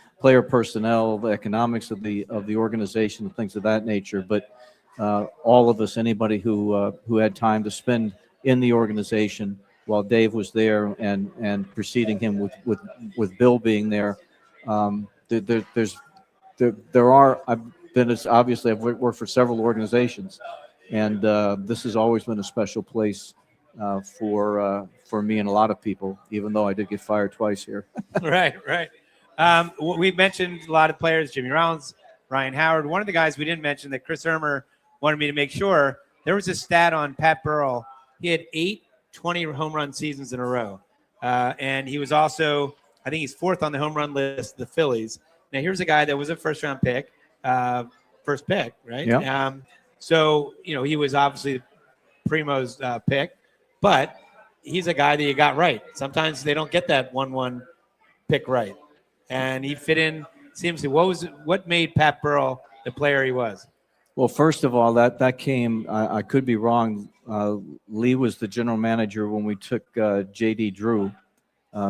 personnel, the economics of the organization, and things of that nature. But all of us, anybody who had time to spend in the organization while Dave was there, and preceding him with Bill being there, I've worked for several organizations, and this has always been a special place for me and a lot of people, even though I did get fired twice here. Right. We've mentioned a lot of players, Jimmy Rollins, Ryan Howard. One of the guys we didn't mention that Chris Ermer wanted me to make sure, there was a stat on Pat Burrell. He had 8 20 home run seasons in a row. And he was also, I think he's 4th on the home run list, the Phillies. Now, here's a guy that was a first-round pick, first pick, right? Yeah. So, he was obviously Primo's pick, but he's a guy that you got right. Sometimes they don't get that 1-1 pick right. And he fit in seamlessly. What made Pat Burrell the player he was? Well, first of all, that came, I could be wrong. Lee was the general manager when we took J.D. Drew.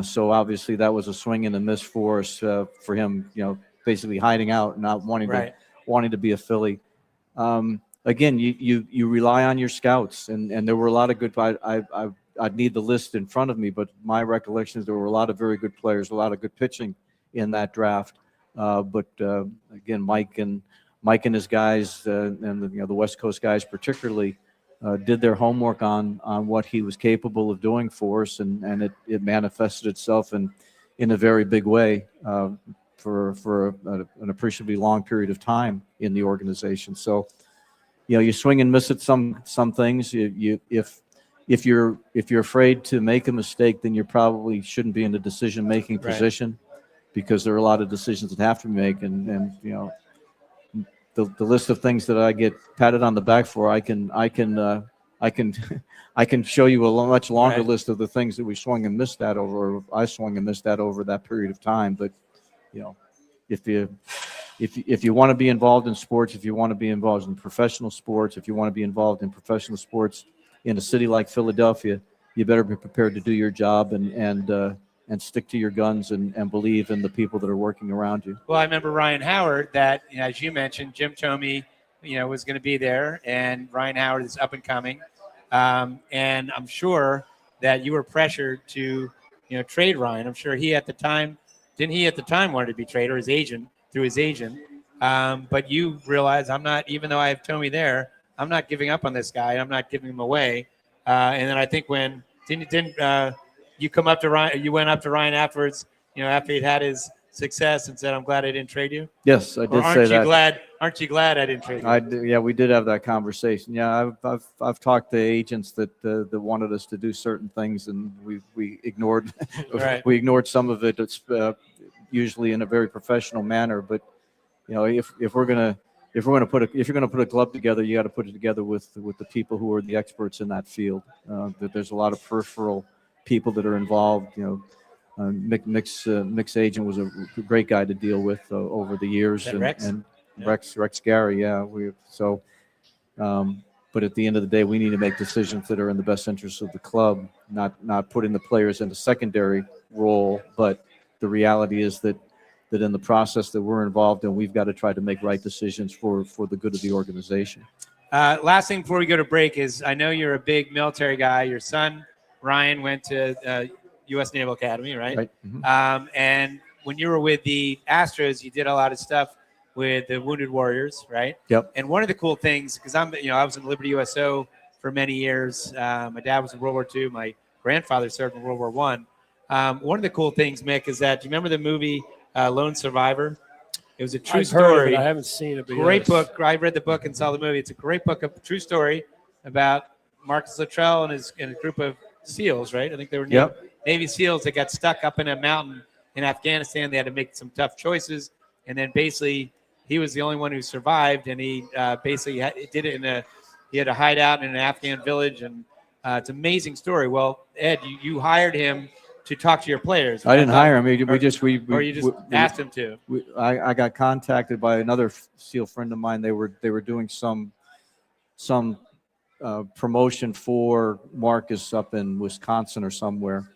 So obviously that was a swing and a miss for us, for him, basically hiding out, not wanting to be a Philly. Again, you rely on your scouts, and there were a lot of good. I'd need the list in front of me, but my recollection is there were a lot of very good players, a lot of good pitching in that draft. But again, Mike and his guys, and the West Coast guys particularly, did their homework on what he was capable of doing for us, and it manifested itself in a very big way for an appreciably long period of time in the organization. So, you swing and miss at some things. If you're afraid to make a mistake, then you probably shouldn't be in a decision-making position, because there are a lot of decisions that have to be made, and the list of things that I get patted on the back for, I can show you a much longer list of the things that we swung and missed at over, or I swung and missed at over that period of time. But if you want to be involved in sports, if you want to be involved in professional sports, if you want to be involved in professional sports in a city like Philadelphia, you better be prepared to do your job and stick to your guns and believe in the people that are working around you. Well, I remember Ryan Howard, that, as you mentioned, Jim Thome, was going to be there, and Ryan Howard is up and coming. And I'm sure that you were pressured to, trade Ryan. I'm sure he at the time wanted to be traded, or his agent, through his agent. But you realize, I'm not, even though I have Thome there, I'm not giving up on this guy. I'm not giving him away. And then I think when you come up to Ryan, you went up to Ryan afterwards, after he'd had his success, and said, "I'm glad I didn't trade you." Yes, I did say that. Aren't you glad I didn't trade you? Yeah, we did have that conversation. Yeah, I've talked to agents that wanted us to do certain things, and we ignored we ignored some of it. It's usually in a very professional manner, but if you're going to put a club together, you got to put it together with the people who are the experts in that field. That there's a lot of peripheral people that are involved. Mick's agent was a great guy to deal with over the years, and Rex Gary. Yeah, but at the end of the day, we need to make decisions that are in the best interest of the club, not putting the players in a secondary role. But the reality is that in the process that we're involved in, we've got to try to make right decisions for the good of the organization. Last thing before we go to break is, I know you're a big military guy. Your son Ryan went to U.S. Naval Academy, right? Mm-hmm. And when you were with the Astros, you did a lot of stuff with the Wounded Warriors, right? Yep. And one of the cool things, because I was in Liberty USO for many years. My dad was in World War II. My grandfather served in World War One. One of the cool things, Mick, is that, do you remember the movie Lone Survivor? It was a true I've heard of story. it. I haven't seen it. Great book. I read the book and saw the movie. It's a great book, a true story about Marcus Luttrell and a group of SEALs, right? I think they were Navy SEALs that got stuck up in a mountain in Afghanistan. They had to make some tough choices. And then basically he was the only one who survived. And he basically did it he had a hideout in an Afghan village. And it's an amazing story. Well, Ed, you hired him to talk to your players. I didn't hire him. We just asked him to. I got contacted by another SEAL friend of mine. They were doing some promotion for Marcus up in Wisconsin or somewhere,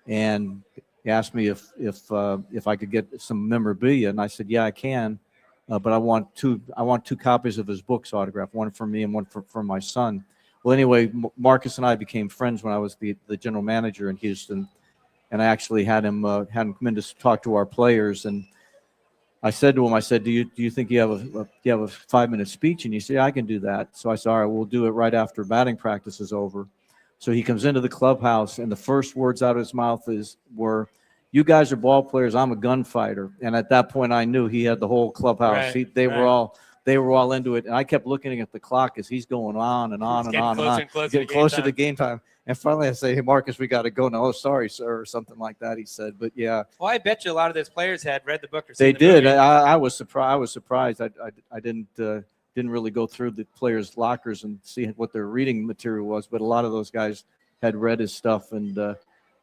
and he asked me if I could get some memorabilia, and I said, yeah, I can, but I want two copies of his books autographed, one for me and one for my son. Well, anyway, Marcus and I became friends when I was the general manager in Houston. And I actually had him come in to talk to our players, and I said to him, do you think you have a 5-minute speech? And he said, yeah, I can do that. So I said, all right, we'll do it right after batting practice is over. So he comes into the clubhouse, and the first words out of his mouth were, you guys are ball players, I'm a gunfighter. And at that point, I knew he had the whole clubhouse. Right, They were all into it, and I kept looking at the clock as he's going on and on and on and on, getting closer to game time. And finally, I say, hey, Marcus, we got to go now. Oh, sorry, sir, or something like that, he said. But, yeah. Well, I bet you a lot of those players had read the book or seen They the did. movie. I was surprised. I didn't really go through the players' lockers and see what their reading material was. But a lot of those guys had read his stuff. And,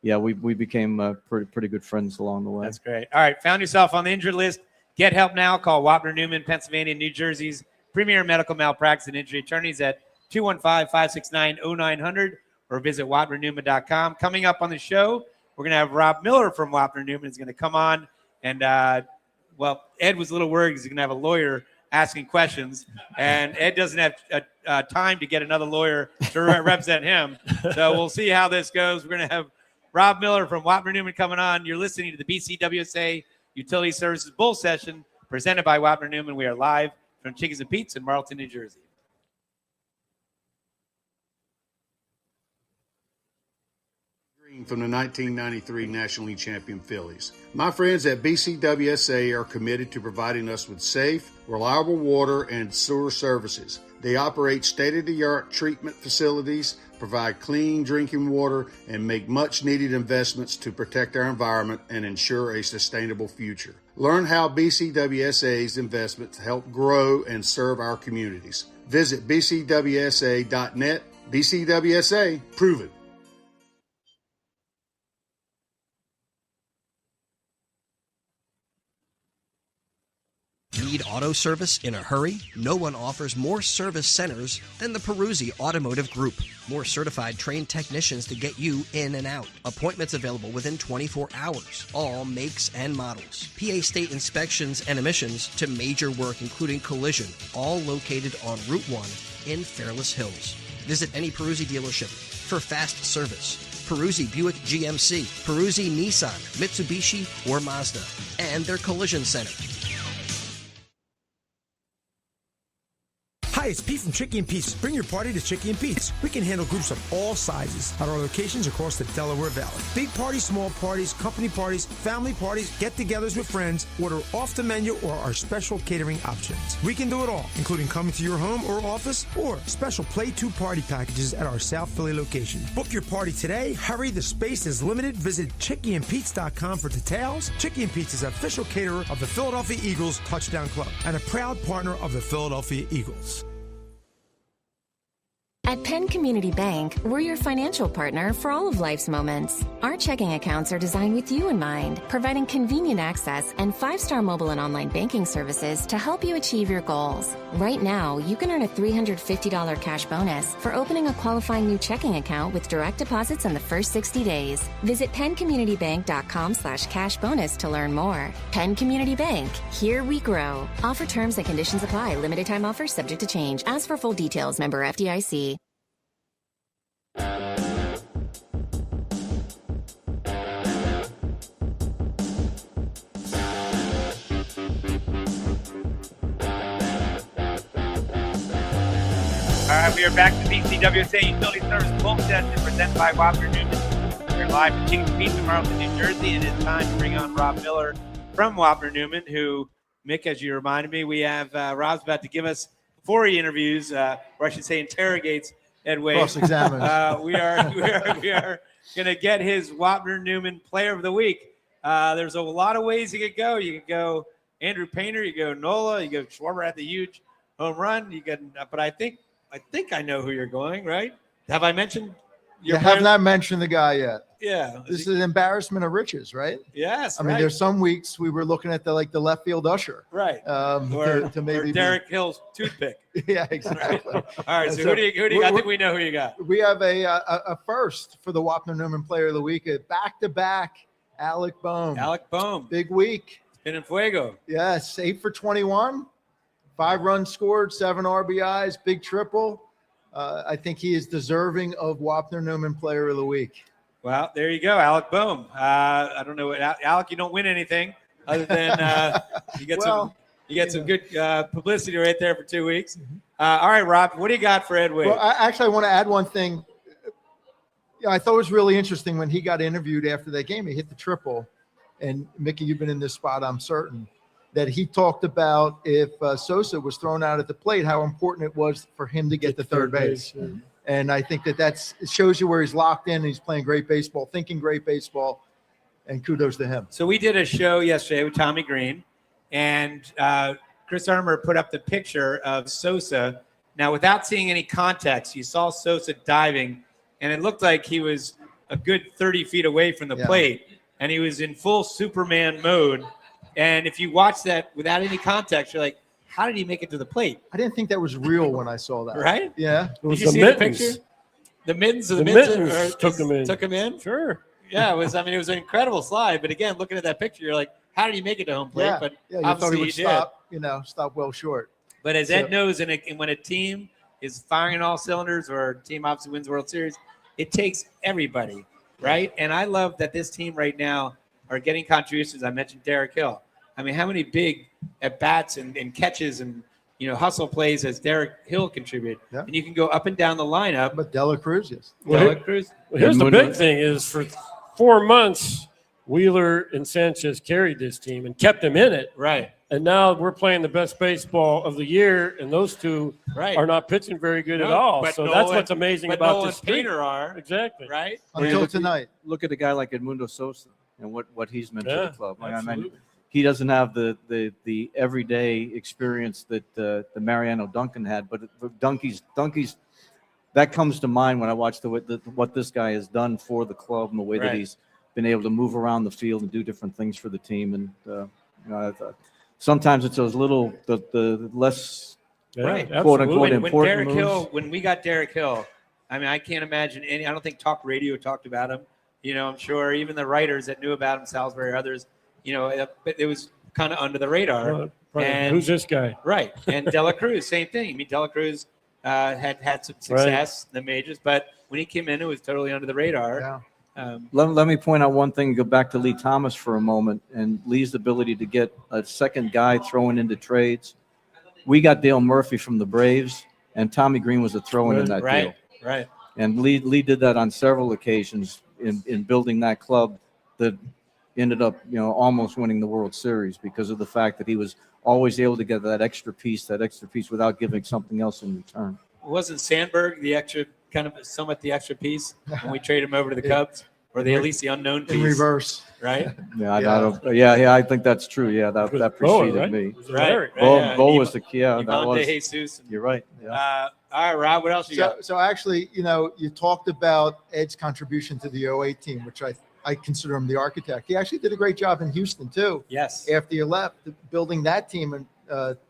we became pretty good friends along the way. That's great. All right, found yourself on the injured list. Get help now. Call Wapner Newman, Pennsylvania, New Jersey's premier medical malpractice and injury attorneys at 215-569-0900. Or visit WapnerNewman.com. Coming up on the show, we're going to have Rob Miller from Wapner Newman is going to come on. And, Ed was a little worried because he's going to have a lawyer asking questions. And Ed doesn't have time to get another lawyer to represent him. So we'll see how this goes. We're going to have Rob Miller from Wapner Newman coming on. You're listening to the BCWSA Utility Services Bull Session presented by Wapner Newman. We are live from Chickies and Pete's in Marlton, New Jersey. From the 1993 National League champion Phillies. My friends at BCWSA are committed to providing us with safe, reliable water and sewer services. They operate state-of-the-art treatment facilities, provide clean drinking water, and make much-needed investments to protect our environment and ensure a sustainable future. Learn how BCWSA's investments help grow and serve our communities. Visit bcwsa.net. BCWSA, prove it. Need auto service in a hurry? No one offers more service centers than the Peruzzi Automotive Group. More certified trained technicians to get you in and out. Appointments available within 24 hours. All makes and models. PA state inspections and emissions to major work including collision. All located on Route 1 in Fairless Hills. Visit any Peruzzi dealership for fast service. Peruzzi Buick GMC, Peruzzi Nissan, Mitsubishi, or Mazda. And their collision center. Hi, it's Pete from Chickie and Pete's. Bring your party to Chickie and Pete's. We can handle groups of all sizes at our locations across the Delaware Valley. Big parties, small parties, company parties, family parties, get-togethers with friends. Order off the menu or our special catering options. We can do it all, including coming to your home or office or special Play 2 party packages at our South Philly location. Book your party today. Hurry, the space is limited. Visit ChickieandPete's.com for details. Chickie and Pete's is official caterer of the Philadelphia Eagles Touchdown Club and a proud partner of the Philadelphia Eagles. At Penn Community Bank, we're your financial partner for all of life's moments. Our checking accounts are designed with you in mind, providing convenient access and 5-star mobile and online banking services to help you achieve your goals. Right now, you can earn a $350 cash bonus for opening a qualifying new checking account with direct deposits in the first 60 days. Visit PennCommunityBank.com/cash bonus to learn more. Penn Community Bank, here we grow. Offer terms and conditions apply. Limited time offers subject to change. Ask for full details. Member FDIC. All right, we are back to BCWSA Utility Service Bull Session presented by Wapner Newman. We're live from Chickie Beach in Marlton, New Jersey, and it's time to bring on Rob Miller from Wapner Newman, who, Mick, as you reminded me, we have Rob's about to give us, before he interviews, or I should say interrogates Ed Wade. Cross-examines. We are going to get his Wapner Newman Player of the Week. There's a lot of ways you could go. You could go Andrew Painter, you go Nola, you go Schwarber had the huge home run. You can, but I think I know who you're going, right? Have I mentioned? You have not mentioned the guy yet. Yeah. This is an embarrassment of riches, right? Yes. I mean, there's some weeks we were looking at the left field usher. Right. To maybe or Derek Hill's toothpick. Yeah, exactly. All right. So who do you? I think we know who you got. We have a first for the Wapner Newman Player of the Week, a back-to-back Alec Bohm. Alec Bohm. Big week. Been in fuego. Yes, 8 for 21, 5 runs scored, 7 RBIs, big triple. I think he is deserving of Wapner Newman Player of the Week. Well, there you go, Alec Bohm. I don't know what Alec. You don't win anything other than you get some good publicity right there for 2 weeks. All right, Rob, what do you got for Ed Wade? Well, I want to add one thing. I thought it was really interesting when he got interviewed after that game. He hit the triple, and Mickey, you've been in this spot, I'm certain, that he talked about if Sosa was thrown out at the plate, how important it was for him to get to third base. Yeah. And I think it shows you where he's locked in and he's playing great baseball, thinking great baseball, and kudos to him. So we did a show yesterday with Tommy Green, and Chris Armour put up the picture of Sosa. Now, without seeing any context, you saw Sosa diving, and it looked like he was a good 30 feet away from the plate, and he was in full Superman mode. And if you watch that without any context, you're like, how did he make it to the plate? I didn't think that was real when I saw that. Right? Yeah. Did you see the picture? The mittens took him in. Took him in? Sure. Yeah, it was an incredible slide. But again, looking at that picture, you're like, how did he make it to home plate? Yeah. But You thought he would did. stop well short. But as Ed knows, and when a team is firing all cylinders or a team obviously wins World Series, it takes everybody, right? And I love that this team right now are getting contributions. I mentioned Derek Hill. I mean, how many big at-bats and catches and, hustle plays has Derek Hill contributed? Yeah. And you can go up and down the lineup. But Dela Cruz, yes. Dela Cruz. Well, here's the big thing is for 4 months, Wheeler and Sanchez carried this team and kept them in it. Right. And now we're playing the best baseball of the year, and those two are not pitching very good at all. So that's what's amazing about this team. Painter are. Exactly. Right. Until tonight. Look at a guy like Edmundo Sosa and what he's meant to the club. I mean, Absolutely. he doesn't have the everyday experience that the Mariano Duncan had, but Dunky's that comes to mind when I watch what this guy has done for the club and the way that he's been able to move around the field and do different things for the team. And sometimes it's those little the less quote unquote important moves. When we got Derek Hill, I mean, I can't imagine I don't think talk radio talked about him. I'm sure even the writers that knew about him, Salisbury or others, but it was kind of under the radar. And who's this guy? Right. And Dela Cruz, same thing. I mean, Dela Cruz had some success in the majors, but when he came in, it was totally under the radar. Yeah. Let me point out one thing, go back to Lee Thomas for a moment, and Lee's ability to get a second guy thrown into trades. We got Dale Murphy from the Braves, and Tommy Green was a throw-in in that deal. Right. And Lee did that on several occasions in building that club that ended up, almost winning the World Series because of the fact that he was always able to get that extra piece without giving something else in return. Wasn't Sandberg the extra somewhat the extra piece when we traded him over to the Cubs, or at least the unknown piece In reverse. right? I think that's true. Yeah, that preceded right? me. Right. Bo was the key. Yeah, that Yvonne was. De Jesus. You're right. Yeah. All right, Rob, what else you got? So actually, you talked about Ed's contribution to the 08 team, which I consider him the architect. He actually did a great job in Houston, too. Yes. After you left, building that team and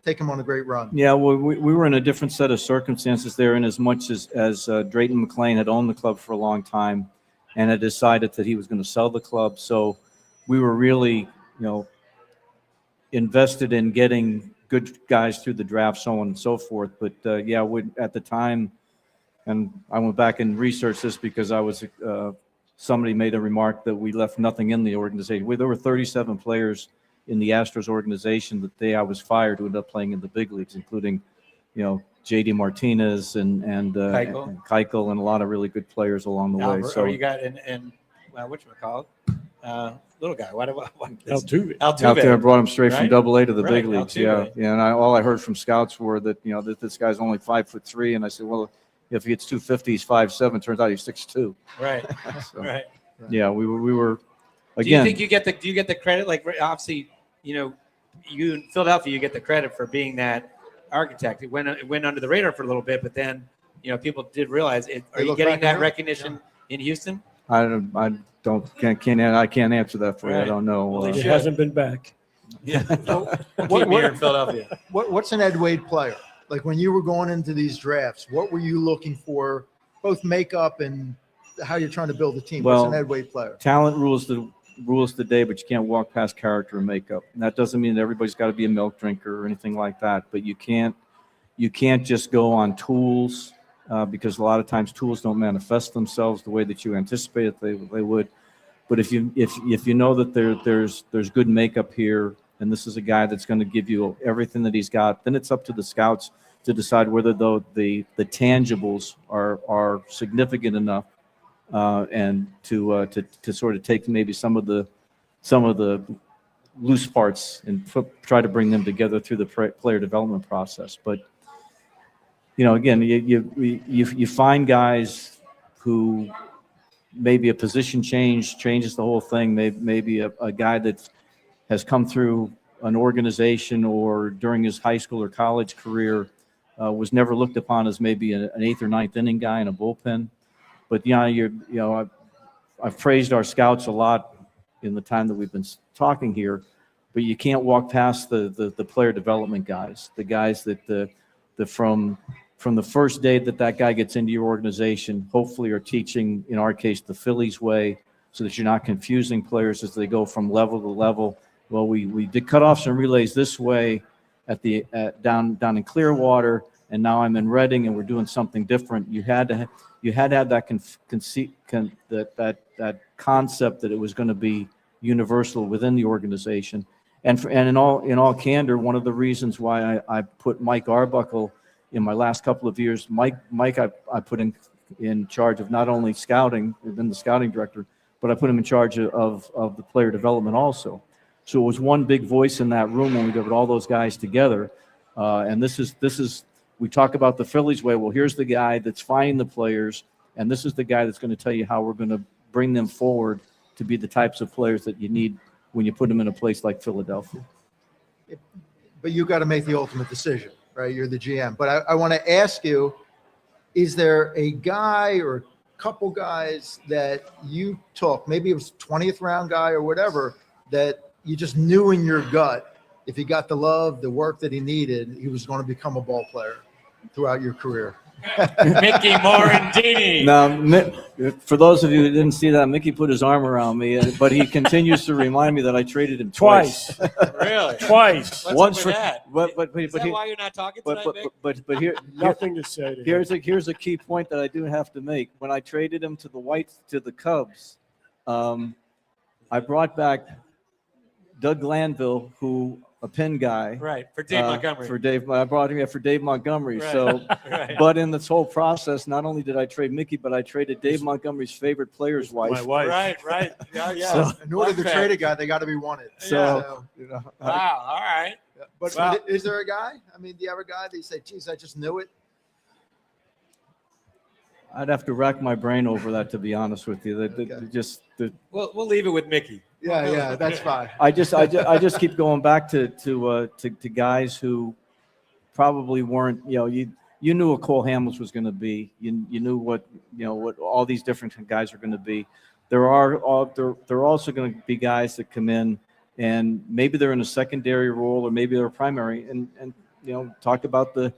take him on a great run. Yeah, well, we were in a different set of circumstances there, and as much as Drayton McLean had owned the club for a long time and had decided that he was going to sell the club, so we were really, invested in getting good guys through the draft, so on and so forth. But at the time, and I went back and researched this because I was somebody made a remark that we left nothing in the organization. There were 37 players in the Astros organization the day I was fired who ended up playing in the big leagues, including, J.D. Martinez and Keuchel. Keuchel and a lot of really good players along the way. So you got and whatchamacallit, little guy. What Altuve. Out there, brought him straight from Right? Double A to the big Right, leagues. Altuve. Yeah. And all I heard from scouts were that that this guy's only 5'3", and I said, well, if he gets 250, he's 5'7". Turns out he's 6'2". Right. So, Right. yeah, we were Do you again. think do you get the credit? Like, obviously, you in Philadelphia, you get the credit for being that architect. It went under the radar for a little bit, but then people did realize it. Are you getting that recognition in Houston? I can't answer that for you. I Right. don't know. Well, It hasn't been back. Yeah. What- Here in Philadelphia. What's an Ed Wade player? Like when you were going into these drafts, what were you looking for, both makeup and how you're trying to build a team? What's an Ed Wade player? Talent rules the day, but you can't walk past character and makeup. And that doesn't mean that everybody's got to be a milk drinker or anything like that. But you can't just go on tools because a lot of times tools don't manifest themselves the way that you anticipated they would. But if you know that there's good makeup here, and this is a guy that's going to give you everything that he's got, then it's up to the scouts to decide whether the tangibles are significant enough, and to sort of take maybe some of the loose parts and try to bring them together through the player development process. But again, you find guys who maybe a position changes the whole thing. Maybe a guy that has come through an organization or during his high school or college career was never looked upon as maybe an eighth or ninth inning guy in a bullpen. But I've praised our scouts a lot in the time that we've been talking here. But you can't walk past the player development guys, the guys that from the first day that guy gets into your organization, hopefully are teaching, in our case, the Phillies way, so that you're not confusing players as they go from level to level. Well, we did cutoffs and relays this way down in Clearwater, and now I'm in Reading, and we're doing something different. You had to have that that concept that it was going to be universal within the organization. And in all candor, one of the reasons why I put Mike Arbuckle in my last couple of years, Mike I put in charge of not only scouting, been the scouting director, but I put him in charge of the player development also. So it was one big voice in that room when we got all those guys together. And this is we talk about the Phillies way. Well, here's the guy that's finding the players, and this is the guy that's going to tell you how we're going to bring them forward to be the types of players that you need when you put them in a place like Philadelphia. But you got to make the ultimate decision, right? You're the GM. But I want to ask you, is there a guy or a couple guys that you took, maybe it was 20th round guy or whatever, that you just knew in your gut, if he got the love, the work that he needed, he was going to become a ball player throughout your career? Mickey Morandini. Now, for those of you who didn't see that, Mickey put his arm around me, but he continues to remind me that I traded him twice. Really? Twice. What's Once up for with that? but Is that why you're not talking tonight, Mick? but here Nothing to say to him. here's a key point that I do have to make. When I traded him to the Cubs, I brought back Doug Glanville, who a Penn guy, Right, for Dave Montgomery. I brought him here for Dave Montgomery. Right. So, Right. but in this whole process, not only did I trade Mickey, but I traded Dave Montgomery's favorite player's wife. My wife. Right. Yeah. In order to trade a guy, they got to be wanted. So, Wow. All right. But Wow. is there a guy? I mean, do you have a guy that you say, geez, I just knew it? I'd have to rack my brain over that, to be honest with you. We'll leave it with Mickey. Yeah, that's fine. I just keep going back to guys who probably weren't. You knew what Cole Hamels was going to be. You knew what all these different guys are going to be. There are also going to be guys that come in and maybe they're in a secondary role or maybe they're primary and talk about the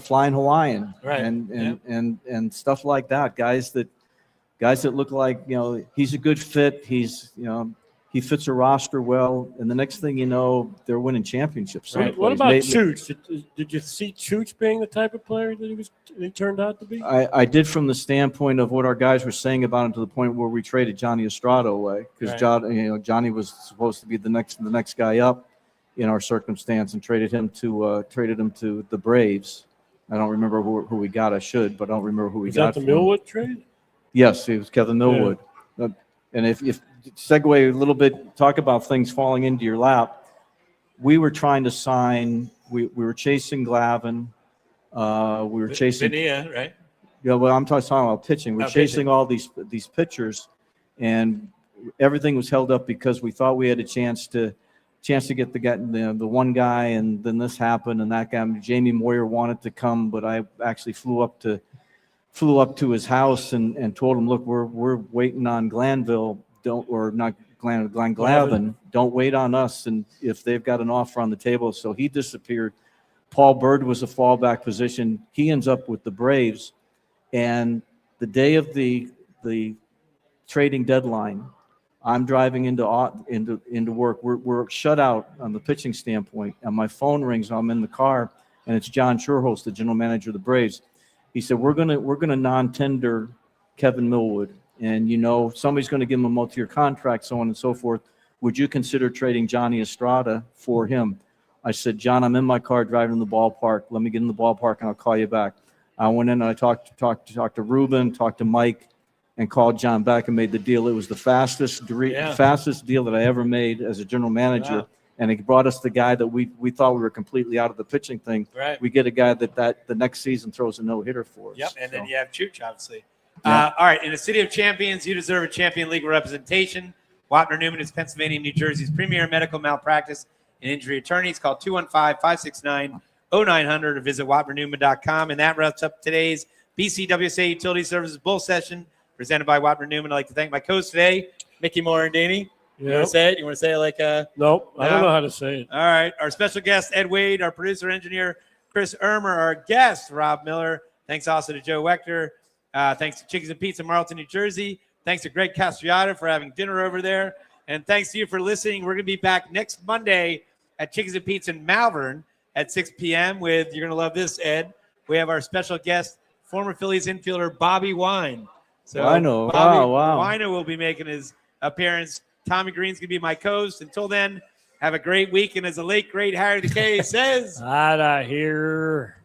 Flying Hawaiian, Right. and stuff like that. Guys that look like he's a good fit. He fits a roster well, and the next thing you know, they're winning championships. What about Chooch? Did you see Chooch being the type of player that he turned out to be? I did, from the standpoint of what our guys were saying about him, to the point where we traded Johnny Estrada away because Right. Johnny was supposed to be the next guy up in our circumstance, and traded him to the Braves. I don't remember who we got. I should, but I don't remember who we Was got. that the for him. Millwood trade? Yes, it was Kevin Millwood. And if segue a little bit, talk about things falling into your lap. We were trying to sign. We were chasing Glavin. We were chasing. Bonilla, right? Yeah, well, I'm talking about pitching. We're chasing all these pitchers, and everything was held up because we thought we had a chance to get the one guy, and then this happened, and that guy. Jamie Moyer wanted to come, but I actually flew up to his house and told him, look, we're waiting on Glanville. Glenn Glavin. Don't wait on us, and if they've got an offer on the table. So he disappeared. Paul Bird was a fallback position. He ends up with the Braves. And the day of the trading deadline, I'm driving into work. We're shut out on the pitching standpoint, and my phone rings. I'm in the car, and it's John Sherholz, the general manager of the Braves. He said, "We're gonna non-tender Kevin Millwood, and somebody's going to give him a multi-year contract, so on and so forth. Would you consider trading Johnny Estrada for him?" I said, "John, I'm in my car driving to the ballpark. Let me get in the ballpark, and I'll call you back." I went in and I talked to Ruben, talked to Mike, and called John back and made the deal. It was the fastest deal that I ever made as a general manager. Wow. And it brought us the guy that we thought we were completely out of the pitching thing. Right. We get a guy that the next season throws a no-hitter for us. Yep, and then you have Chooch, obviously. Yeah. All right, in the city of champions, you deserve a champion legal representation. Wapner Newman is Pennsylvania and New Jersey's premier medical malpractice and injury attorneys. Call 215-569-0900 or visit wapnernewman.com. And that wraps up today's BCWSA Utility Services Bull Session presented by Wapner Newman. I'd like to thank my coach today, Mickey Morandini. You want to say it? You want to say it like Nope, I don't know how to say it. All right. Our special guest, Ed Wade, our producer engineer, Chris Ermer, our guest, Rob Miller. Thanks also to Joe Wechter. Thanks to Chickies and Pizza, Marlton, New Jersey. Thanks to Greg Castriata for having dinner over there. And thanks to you for listening. We're going to be back next Monday at Chickies and Pizza in Malvern at 6 p.m. with, you're going to love this, Ed. We have our special guest, former Phillies infielder Bobby Wine. So Wino. Wow. Wino will be making his appearance. Tommy Green's going to be my co-host. Until then, have a great week. And as the late, great Harry the K says, out of here.